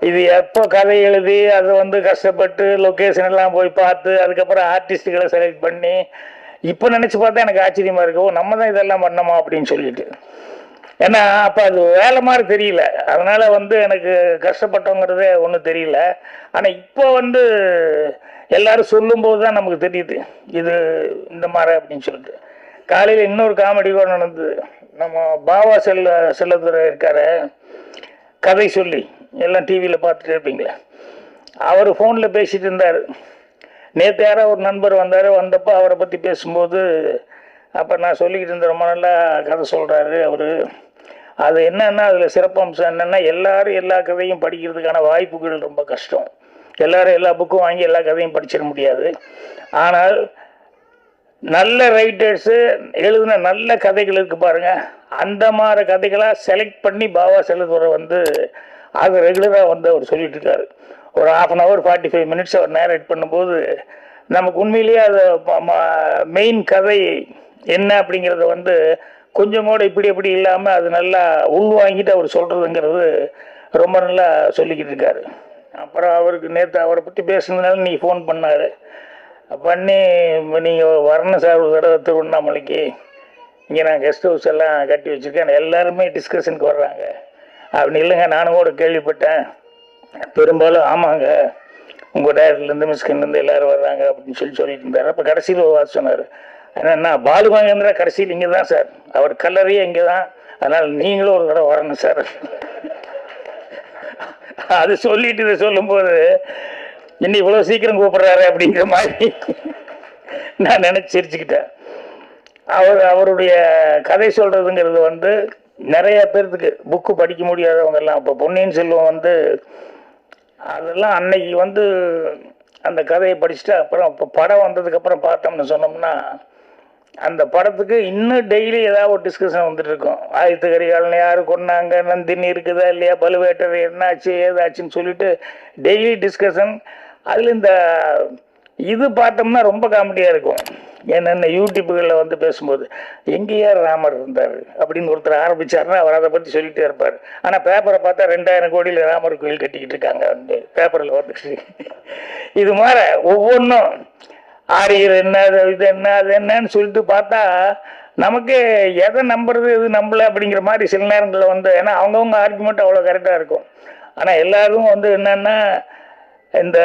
இது எப்போ கதை எழுதி அது வந்து கஷ்டப்பட்டு லொக்கேஷன் எல்லாம் போய் பார்த்து அதுக்கப்புறம் ஆர்டிஸ்ட்டுகளை செலக்ட் பண்ணி இப்போ நினச்சி பார்த்தா எனக்கு ஆச்சரியமாக இருக்கு, ஓ நம்ம தான் இதெல்லாம் பண்ணோமா அப்படின்னு சொல்லிட்டு. ஏன்னா அப்போ அது வேலை மாதிரி தெரியல, அதனால் வந்து எனக்கு கஷ்டப்பட்டோங்கிறதே ஒன்றும் தெரியல. ஆனால் இப்போ வந்து எல்லாரும் சொல்லும்போது தான் நமக்கு தெரியுது இது இந்த மாதிரி அப்படின்னு சொல்லிட்டு. காலையில் இன்னொரு காமெடி கூட நடந்தது. நம்ம பாவா செல்லதுரை இருக்காரு, கதை சொல்லி எல்லாம் டிவியில் பார்த்துட்டு இருப்பீங்களே, அவர் ஃபோனில் பேசிகிட்டு இருந்தார். நேற்று யாரோ ஒரு நண்பர் வந்தார், வந்தப்போ அவரை பற்றி பேசும்போது அப்போ நான் சொல்லிக்கிட்டு இருந்தேன், ரொம்ப நல்லா கதை சொல்கிறாரு அவர். அது என்னன்னா அதில் சிறப்பம்சம் என்னென்னா எல்லாரும் எல்லா கதையும் படிக்கிறதுக்கான வாய்ப்புகள் ரொம்ப கஷ்டம். எல்லாரும் எல்லா புக்கும் வாங்கி எல்லா கதையும் படிச்சிட முடியாது. ஆனால் நல்ல ரைட்டர்ஸு எழுதின நல்ல கதைகள் இருக்குது பாருங்கள், அந்த மாதிரி கதைகளாக செலக்ட் பண்ணி பாவா செல்லதுரை வந்து அது ரெகுலராக வந்து அவர் சொல்லிட்டு இருக்காரு. ஒரு 1/2 hour 45 minutes அவர் நேரேட் பண்ணும்போது நமக்கு உண்மையிலேயே அது மெயின் கதை என்ன அப்படிங்கிறத வந்து கொஞ்சம் கூட இப்படி எப்படி இல்லாமல் அது நல்லா உள்வாங்கிட்டு அவர் சொல்கிறதுங்கிறது ரொம்ப நல்லா சொல்லிக்கிட்டு இருக்காரு. அப்புறம் அவருக்கு நேற்று அவரை பற்றி பேசுனதுனால நீ ஃபோன் பண்ணார், பண்ணி நீங்கள் வரணும் சார் ஒரு தடவை திருவண்ணாமலைக்கு, இங்கே நான் கெஸ்ட் ஹவுஸ் எல்லாம் கட்டி வச்சுருக்கேன், எல்லாருமே டிஸ்கஷனுக்கு வர்றாங்க அப்படின்னு. இல்லைங்க நானும் கூட கேள்விப்பட்டேன், பெரும்பாலும் ஆமாங்க உங்கள் டேரக்டர்லேருந்து மிஸ்கின்லேருந்து எல்லோரும் வர்றாங்க அப்படின்னு சொல்லிட்டு இருந்தார். அப்போ கடைசியில் ஒரு வார்த்தை சொன்னார், என்னன்னா பாலு மகேந்திரா கடைசியில் இங்கே தான் சார், அவர் கல்லறையே இங்கே தான், அதனால் நீங்களும் ஒரு தடவை வரணும் சார். அது சொல்லிட்டு இதை சொல்லும்போது இன்னும் இவ்வளோ சீக்கிரம் கூப்பிட்றாரு அப்படிங்கிற மாதிரி நான் நினச்சி சிரிச்சுக்கிட்டேன். அவருடைய கதை சொல்கிறதுங்கிறது வந்து நிறைய பேர்த்துக்கு புக்கு படிக்க முடியாதவங்க எல்லாம், இப்போ பொன்னியின் செல்வம் வந்து அதெல்லாம் அன்னைக்கு வந்து அந்த கதையை படிச்சுட்டு அப்புறம் இப்போ படம் வந்ததுக்கப்புறம் பார்த்தோம்னு சொன்னோம்னா அந்த படத்துக்கு இன்னும் டெய்லி ஏதாவது ஒரு டிஸ்கஷன் வந்துட்டு இருக்கும். ஆதித்த கரிகாலன் யார் கொன்னாங்க, நந்தினி இருக்குதா இல்லையா, பழுவேட்டர் என்னாச்சு ஏதாச்சுன்னு சொல்லிட்டு டெய்லி டிஸ்கஷன். அதில் இந்த இது பார்த்தோம்னா ரொம்ப காமெடியாக இருக்கும். என்னென்ன யூடியூப்புகளில் வந்து பேசும்போது எங்கேயா ராமர் இருந்தார் அப்படின்னு ஒருத்தர் ஆரம்பித்தார்னா அவர் அதை பற்றி சொல்லிகிட்டே இருப்பார். ஆனால் பேப்பரை பார்த்தா 2000 கோடியில் ராமர் கோயில் கட்டிக்கிட்டு இருக்காங்க வந்து பேப்பரில் வந்துட்டு. இது மாதிரி ஒவ்வொன்றும் ஆரியர் என்ன இது என்ன அது என்னன்னு சொல்லிட்டு பார்த்தா நமக்கு எதை நம்புறது எது நம்பல அப்படிங்கிற மாதிரி சில நேரங்களில் வந்து, ஏன்னா அவங்கவுங்க ஆர்குமெண்ட் அவ்வளோ கரெக்டாக இருக்கும். ஆனால் எல்லாரும் வந்து என்னென்னா இந்த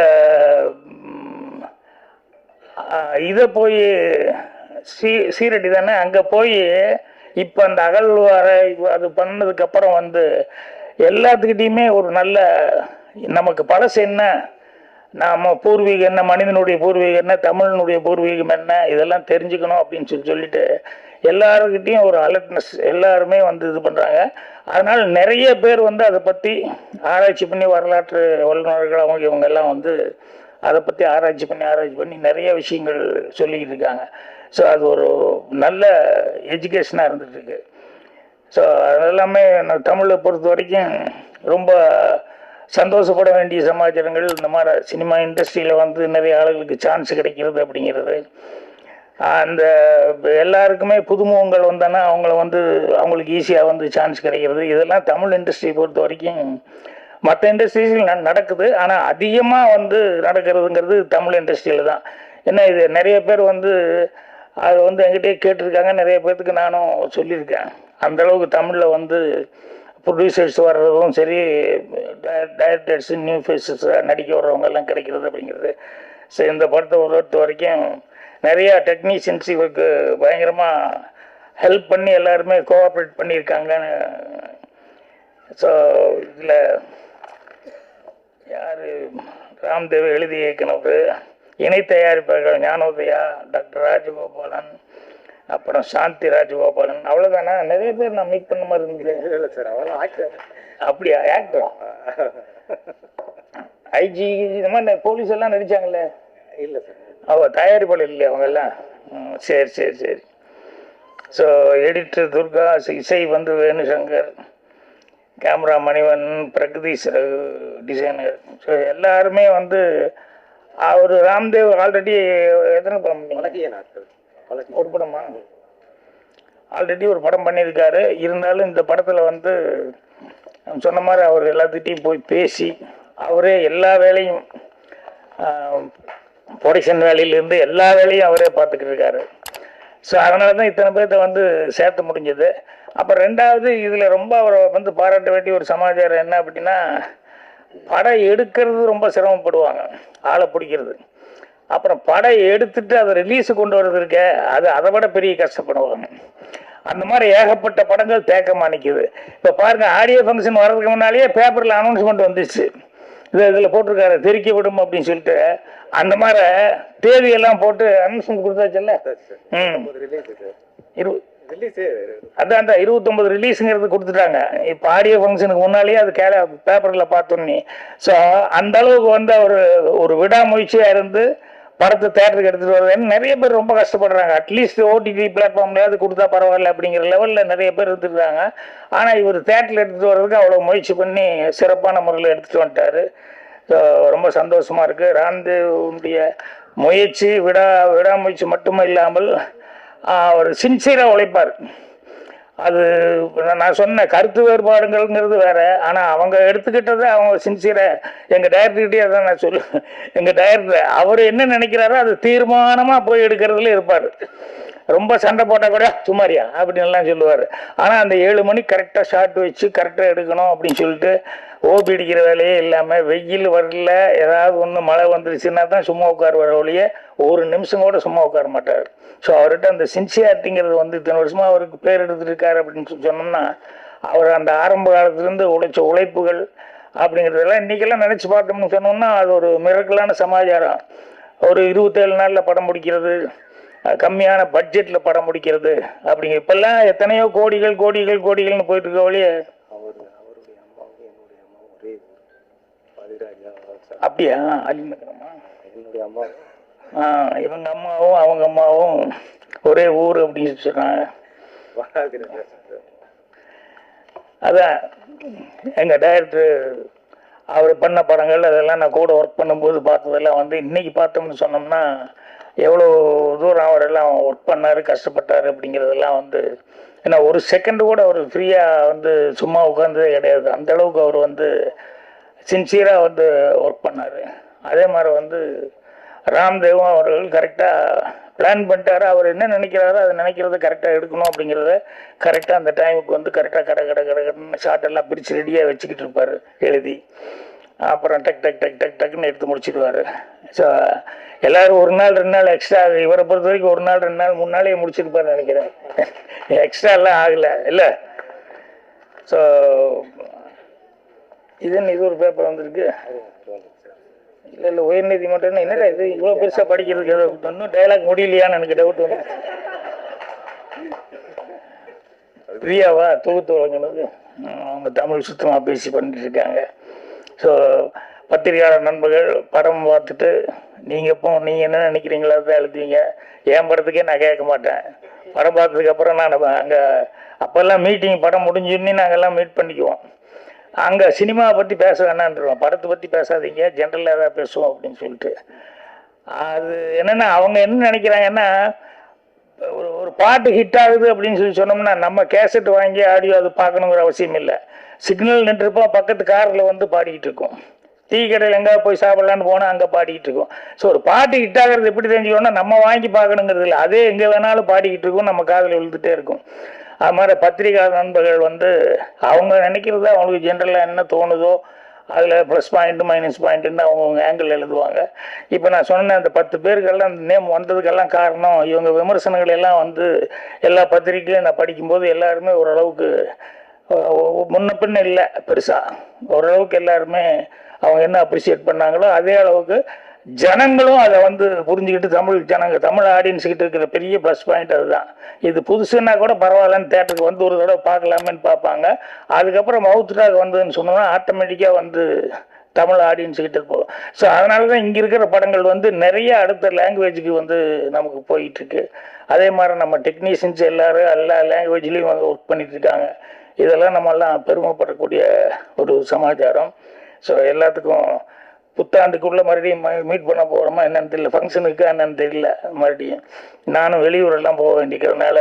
இதை போய் சீரடி தானே அங்கே போய் இப்போ அந்த அகழ்வார அது பண்ணதுக்கப்புறம் வந்து எல்லாத்துக்கிட்டையுமே ஒரு நல்ல நமக்கு பழசு என்ன, நாம் பூர்வீகம் என்ன, மனிதனுடைய பூர்வீகம் என்ன, தமிழனுடைய பூர்வீகம் என்ன, இதெல்லாம் தெரிஞ்சுக்கணும் அப்படின்னு சொல்லிட்டு எல்லாருக்கிட்டையும் ஒரு அலர்ட்னஸ் எல்லாருமே வந்து இது பண்ணுறாங்க. அதனால் நிறைய பேர் வந்து அதை பற்றி ஆராய்ச்சி பண்ணி வரலாற்று வல்லுநர்கள் அவங்க இவங்க எல்லாம் வந்து அதை பற்றி ஆராய்ச்சி பண்ணி நிறைய விஷயங்கள் சொல்லிக்கிட்டு இருக்காங்க. ஸோ அது ஒரு நல்ல எஜுகேஷனாக இருந்துகிட்ருக்கு. ஸோ அதெல்லாமே தமிழை பொறுத்த வரைக்கும் ரொம்ப சந்தோஷப்பட வேண்டிய சமாச்சாரங்கள். இந்த மாதிரி சினிமா இண்டஸ்ட்ரியில் வந்து நிறைய ஆளுகளுக்கு சான்ஸ் கிடைக்கிறது அப்படிங்கிறது, அந்த எல்லாருக்குமே புதுமுகங்கள் வந்தானா அவங்கள வந்து அவங்களுக்கு ஈஸியாக வந்து சான்ஸ் கிடைக்கிறது. இதெல்லாம் தமிழ் இண்டஸ்ட்ரியை பொறுத்த வரைக்கும் மற்ற இண்டஸ்ட்ரீஸில் நடக்குது, ஆனால் அதிகமாக வந்து நடக்கிறதுங்கிறது தமிழ் இண்டஸ்ட்ரியில் தான். ஏன்னா இது நிறைய பேர் வந்து அது வந்து என்கிட்டயே கேட்டிருக்காங்க, நிறைய பேர்த்துக்கு நானும் சொல்லியிருக்கேன். அந்தளவுக்கு தமிழில் வந்து ப்ரொடியூசர்ஸ் வர்றதும் சரி, டைரக்டர்ஸு நியூ ஃபேஸஸ் நடிக்க வர்றவங்க எல்லாம் கிடைக்கிறது அப்படிங்கிறது. ஸோ இந்த படத்தை பொறுத்த வரைக்கும் நிறையா டெக்னீஷியன்ஸ் இவருக்கு பயங்கரமாக ஹெல்ப் பண்ணி எல்லாருமே கோஆப்ரேட் பண்ணியிருக்காங்கன்னு. ஸோ இதில் யார் ராம்தேவ் எழுதி இயக்குனவர், இணை தயாரிப்பாளர்கள் ஞானோதயா, டாக்டர் ராஜகோபாலன், அப்புறம் சாந்தி ராஜகோபாலன், அவ்வளோதானா? நிறைய பேர் நான் மீட் பண்ண மாதிரி இருந்தது. இல்லை சார், அவ்வளோ ஆக்டர். அப்படியா? ஆக்டர் ஐஜி இந்த மாதிரி போலீஸ் எல்லாம் நடித்தாங்களே? இல்லை சார், அவள் தயாரிப்பாளர் இல்லையா அவங்க எல்லாம்? சரி சரி சரி. ஸோ எடிட்டர் துர்கா, இசை வந்து Venushankar, camera மணிவன், Pragadeesh designer. So எல்லாருமே வந்து அவர் ராம்தேவ் ஆல்ரெடி எத்தனை படம் ஒரு படமா ஆல்ரெடி ஒரு படம் பண்ணியிருக்காரு. இருந்தாலும் இந்த படத்தில் வந்து சொன்ன மாதிரி அவர் எல்லாத்துக்கிட்டையும் போய் பேசி அவரே எல்லா வேலையும் ப்ரொடக்ஷன் வேலையிலேருந்து எல்லா வேலையும் அவரே பார்த்துக்கிட்டு இருக்காரு. ஸோ அதனால தான் இத்தனை பேர்த்த வந்து சேர்த்த முடிஞ்சது. அப்புறம் ரெண்டாவது இதில் ரொம்ப அவரை வந்து பாராட்ட வேண்டிய ஒரு சமாச்சாரம் என்ன அப்படின்னா, படம் எடுக்கிறது ரொம்ப சிரமப்படுவாங்க, ஆளை பிடிக்கிறது. அப்புறம் படம் எடுத்துட்டு அதை ரிலீஸு கொண்டு வர்றது இருக்க, அது அதை விட பெரிய கஷ்டப்படுவாங்க. அந்த மாதிரி ஏகப்பட்ட படங்கள் தேக்கமாக நிற்கிது. இப்போ பாருங்கள், ஆடியோ ஃபங்க்ஷன் வர்றதுக்கு முன்னாலேயே பேப்பரில் அனௌன்ஸ்மெண்ட் வந்துச்சு, இதில் போட்டிருக்காரு தெரிக்க விடும் அப்படின்னு சொல்லிட்டு. அந்த மாதிரி தேதியெல்லாம் போட்டு அனௌன்ஸ்மெண்ட் கொடுத்தாச்சுல்ல. அதான் 29 ரிலீஸுங்கிறது கொடுத்துட்டாங்க. இப்போ ஆடியோ ஃபங்க்ஷனுக்கு முன்னாலேயே அது பேப்பரில் பார்த்தோன்னே. ஸோ அந்த அளவுக்கு வந்து ஒரு விடாமுயற்சியாக இருந்து படத்தை தேட்டருக்கு எடுத்துகிட்டு வருது. நிறைய பேர் ரொம்ப கஷ்டப்படுறாங்க. அட்லீஸ்ட் ஓடிடி பிளாட்ஃபார்ம்லையாவது கொடுத்தா பரவாயில்ல அப்படிங்கிற லெவலில் நிறைய பேர் இருந்துருக்காங்க. ஆனால் இவர் தேட்டரில் எடுத்துகிட்டு வர்றதுக்கு அவ்வளோ முயற்சி பண்ணி சிறப்பான முறையில் எடுத்துகிட்டு வந்துட்டார். ஸோ ரொம்ப சந்தோஷமாக இருக்குது. ராம்தேவுடைய முயற்சி விடாமுயற்சி மட்டுமே இல்லாமல் அவர் சின்சியராக உழைப்பார். அது நான் சொன்ன கருத்து வேறுபாடுங்கிறது வேற. ஆனால் அவங்க எடுத்துக்கிட்டதை அவங்க சின்சியராக, எங்கள் டைரக்டர்கிட்டே அதான் நான் சொல்லுவேன், எங்கள் டைரக்டர் அவர் என்ன நினைக்கிறாரோ அது தீர்மானமாக போய் எடுக்கிறதுல இருப்பார். ரொம்ப சண்டை போட்டால் கூட சுமாரியா அப்படின்லாம் சொல்லுவார். ஆனால் அந்த 7 மணிக்கு கரெக்டாக ஷார்ட் வச்சு கரெக்டாக எடுக்கணும் அப்படின்னு சொல்லிட்டு ஓபி அடிக்கிற வேலையே இல்லாமல், வெயில் வரல ஏதாவது ஒன்று மழை வந்துருச்சுன்னா தான் சும்மா உட்காருவார் ஒழிய ஒரு நிமிஷம் கூட சும்மா உட்கார மாட்டார். ஸோ அவர்கிட்ட அந்த சின்சியாரிட்டிங்கிறது வந்து இத்தனை வருஷமாக அவருக்கு பேர் எடுத்துருக்காரு அப்படின்னு சொன்னோம்னா, அவர் அந்த ஆரம்ப காலத்துலேருந்து உழைச்ச உழைப்புகள் அப்படிங்கிறதெல்லாம் இன்றைக்கெல்லாம் நினச்சி பார்த்தோம்னு சொன்னோம்னா அது ஒரு மிரக்கலான சமாச்சாரம். ஒரு 27 நாளில் படம் முடிக்கிறது, கம்மியான பட்ஜெட்டில் படம் முடிக்கிறது அப்படிங்கிற இப்பெல்லாம் எத்தனையோ கோடிகள்னு போயிட்டு இருக்க வழிய. அப்படியா? அலிமக்கிறமா என்னுடைய அம்மா, இவங்க அம்மாவும் அவங்க அம்மாவும் ஒரே ஊர் அப்படின்னு சொல்றாங்க. அதான் எங்கள் டைரக்டர் அவர் பண்ண படங்கள் அதெல்லாம் நான் கூட ஒர்க் பண்ணும்போது பார்த்ததெல்லாம் வந்து இன்னைக்கு பார்த்தோம்னு சொன்னோம்னா எவ்வளோ தூரம் அவரெல்லாம் ஒர்க் பண்ணார், கஷ்டப்பட்டார் அப்படிங்கிறதெல்லாம் வந்து, ஏன்னா ஒரு செகண்ட் கூட அவர் ஃப்ரீயாக வந்து சும்மா உட்கார்ந்ததே கிடையாது. அந்தளவுக்கு அவர் வந்து சின்சியராக வந்து ஒர்க் பண்ணார். அதே மாதிரி வந்து ராம்தேவும் அவர்கள் கரெக்டாக பிளான் பண்ணிட்டாரு. அவர் என்ன நினைக்கிறாரோ அதை நினைக்கிறத கரெக்டாக எடுக்கணும் அப்படிங்கிறத கரெக்டாக அந்த டைமுக்கு வந்து கரெக்டாக கடன்னு ஷார்ட் எல்லாம் பிரித்து ரெடியாக வச்சுக்கிட்டு இருப்பார் எழுதி. அப்புறம் டக்குன்னு எடுத்து முடிச்சிடுவார். ஸோ எல்லோரும் 1 நாள் 2 நாள் எக்ஸ்ட்ரா, இவரை பொறுத்த வரைக்கும் 1 நாள் 2 நாள் 3 நாளே முடிச்சிருப்பாருன்னு நினைக்கிறேன். எக்ஸ்ட்ரா எல்லாம் ஆகலை இல்லை. ஸோ இது ஒரு பேப்பர் வந்திருக்கு. இல்லை உயர்நீதிமன்றம் என்னடா இது இவ்வளோ பெருசாக படிக்கிறதுக்கு இன்னும் டைலாக் முடியலையான்னு எனக்கு டவுட் வந்து. பிரியாவா தொகுத்து வழங்கினது, அவங்க தமிழ் சுத்தமாக பேசி பண்ணிட்டு இருக்காங்க. ஸோ பத்திரிகையாளர் நண்பர்கள் படம் பார்த்துட்டு நீங்கள் என்ன நினைக்கிறீங்களோ தான் எழுதுவீங்க. என் படத்துக்கே நான் கேட்க மாட்டேன். படம் பார்த்ததுக்கப்புறம் நான் அங்கே அப்போல்லாம் மீட்டிங் படம் முடிஞ்சுன்னு நாங்கள்லாம் மீட் பண்ணிக்குவோம். அங்கே சினிமாவை பற்றி பேச வேணான்றோம், படத்தை பற்றி பேசாதீங்க, ஜென்ரலாக ஏதாவது பேசுவோம் அப்படின்னு சொல்லிட்டு. அது என்னென்னா அவங்க என்ன நினைக்கிறாங்கன்னா, ஒரு பாட்டு ஹிட் ஆகுது அப்படின்னு சொன்னோம்னா நம்ம கேசட் வாங்கி ஆடியோ அது பார்க்கணுங்கிற அவசியம் இல்லை. சிக்னல் நின்றுப்போம், பக்கத்து காரில் வந்து பாடிக்கிட்டு இருக்கோம். டீ கடையில் எங்கேயாவது போய் சாப்பிட்லான்னு போனால் அங்கே பாடிக்கிட்டு இருக்கோம். ஸோ ஒரு பாட்டு ஹிட் ஆகிறது எப்படி தெரிஞ்சுக்கணும்னா நம்ம வாங்கி பார்க்கணுங்கிறது இல்லை, அதே எங்கே வேணாலும் பாடிக்கிட்டு இருக்கோம், நம்ம காதில் விழுந்துகிட்டே இருக்கும். அது மாதிரி பத்திரிகை நண்பர்கள் வந்து அவங்க நினைக்கிறத அவங்களுக்கு ஜென்ரலாக என்ன தோணுதோ அதில் ப்ளஸ் பாயிண்ட்டு மைனஸ் பாயிண்ட்டுன்னு அவங்கவுங்க ஆங்கிள் எழுதுவாங்க. இப்போ நான் சொன்ன அந்த 10 பேருக்கெல்லாம் அந்த நேம் வந்ததுக்கெல்லாம் காரணம் இவங்க விமர்சனங்கள் எல்லாம் வந்து எல்லா பத்திரிகையும் நான் படிக்கும்போது எல்லாருமே ஓரளவுக்கு முன்ன பின்ன இல்லை, பெருசாக ஓரளவுக்கு எல்லாருமே அவங்க என்ன அப்ரிஷியேட் பண்ணாங்களோ அதே அளவுக்கு ஜனங்களும் அதை வந்து புரிஞ்சுக்கிட்டு தமிழ் ஆடியன்ஸுக்கிட்ட இருக்கிற பெரிய ப்ளஸ் பாயிண்ட் அதுதான். இது புதுசுன்னா கூட பரவாயில்லன்னு தேட்டருக்கு வந்து ஒரு தடவை பார்க்கலாமேன்னு பார்ப்பாங்க. அதுக்கப்புறம் மவுத் டாக் வந்ததுன்னு சொன்னோம்னா ஆட்டோமேட்டிக்காக வந்து தமிழ் ஆடியன்ஸுக்கிட்ட போகும். ஸோ அதனால தான் இங்கே இருக்கிற படங்கள் வந்து நிறைய அடுத்த லாங்குவேஜுக்கு வந்து நமக்கு போயிட்டுருக்கு. அதே மாதிரி நம்ம டெக்னீஷியன்ஸ் எல்லாரும் எல்லா லாங்குவேஜ்லேயும் வந்து ஒர்க் பண்ணிகிட்ருக்காங்க. இதெல்லாம் நம்மெல்லாம் பெருமைப்படக்கூடிய ஒரு சமாச்சாரம். ஸோ எல்லாத்துக்கும் புத்தாண்டுக்குள்ளே மறுபடியும் மீட் பண்ண போகிறோமா என்னன்னு தெரியல, ஃபங்க்ஷனுக்கு என்னன்னு தெரியல. மறுபடியும் நானும் வெளியூரெல்லாம் போக வேண்டிக்கிறதுனால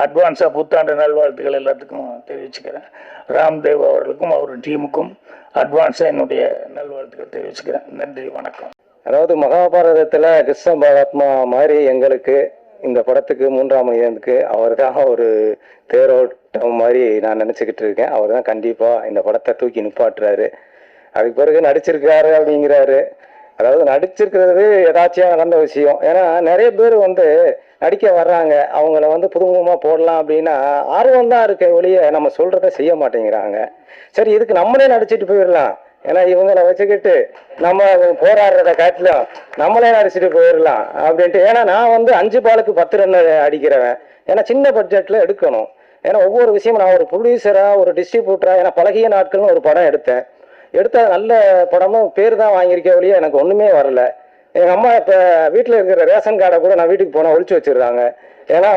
அட்வான்ஸாக புத்தாண்டு நல்வாழ்த்துக்கள் எல்லாத்துக்கும் தெரிவிச்சுக்கிறேன். ராம்தேவ் அவர்களுக்கும் அவர் டீமுக்கும் அட்வான்ஸாக என்னுடைய நல்வாழ்த்துக்கள் தெரிவிச்சுக்கிறேன். நன்றி, வணக்கம். அதாவது மகாபாரதத்தில் கிருஷ்ண பரமாத்மா மாதிரி எங்களுக்கு இந்த படத்துக்கு 3ஆம் மனிதனுக்கு அவர் தான் ஒரு தேரோட்டம் மாதிரி நான் நினச்சிக்கிட்டு இருக்கேன். அவர் தான் கண்டிப்பாக இந்த படத்தை தூக்கி நிப்பாட்டுறாரு. அதுக்கு பிறகு நடிச்சிருக்காரு அப்படிங்கிறாரு. அதாவது நடிச்சிருக்கிறது ஏதாச்சும் நடந்த விஷயம். ஏன்னா நிறைய பேர் நடிக்க வர்றாங்க, அவங்கள புதுமுகமாக போடலாம் அப்படின்னா ஆர்வம் தான் இருக்க ஒழிய நம்ம சொல்கிறத செய்ய மாட்டேங்கிறாங்க. சரி, இதுக்கு நம்மளே நடிச்சிட்டு போயிடலாம். ஏன்னா இவங்களை வச்சுக்கிட்டு நம்ம போராடுறத காட்டிலும் நம்மளே நடிச்சுட்டு போயிடலாம் அப்படின்ட்டு. ஏன்னா நான் 5 பாலுக்கு 10 ரன் அடிக்கிறவன். ஏன்னா சின்ன பட்ஜெட்டில் எடுக்கணும். ஏன்னா ஒவ்வொரு விஷயமும் நான் ஒரு ப்ரொடியூசராக ஒரு டிஸ்ட்ரிபியூட்டராக ஏன்னா பழகிய நாட்கள்னு ஒரு படம் எடுத்த நல்ல படமும் பேர் தான் வாங்கியிருக்க ஒழிய எனக்கு ஒன்றுமே வரல. எங்கள் அம்மா இப்போ வீட்டில் இருக்கிற ரேஷன் கார்டை கூட நான் வீட்டுக்கு போனால் ஒழிச்சு வச்சிடுறாங்க. ஏன்னா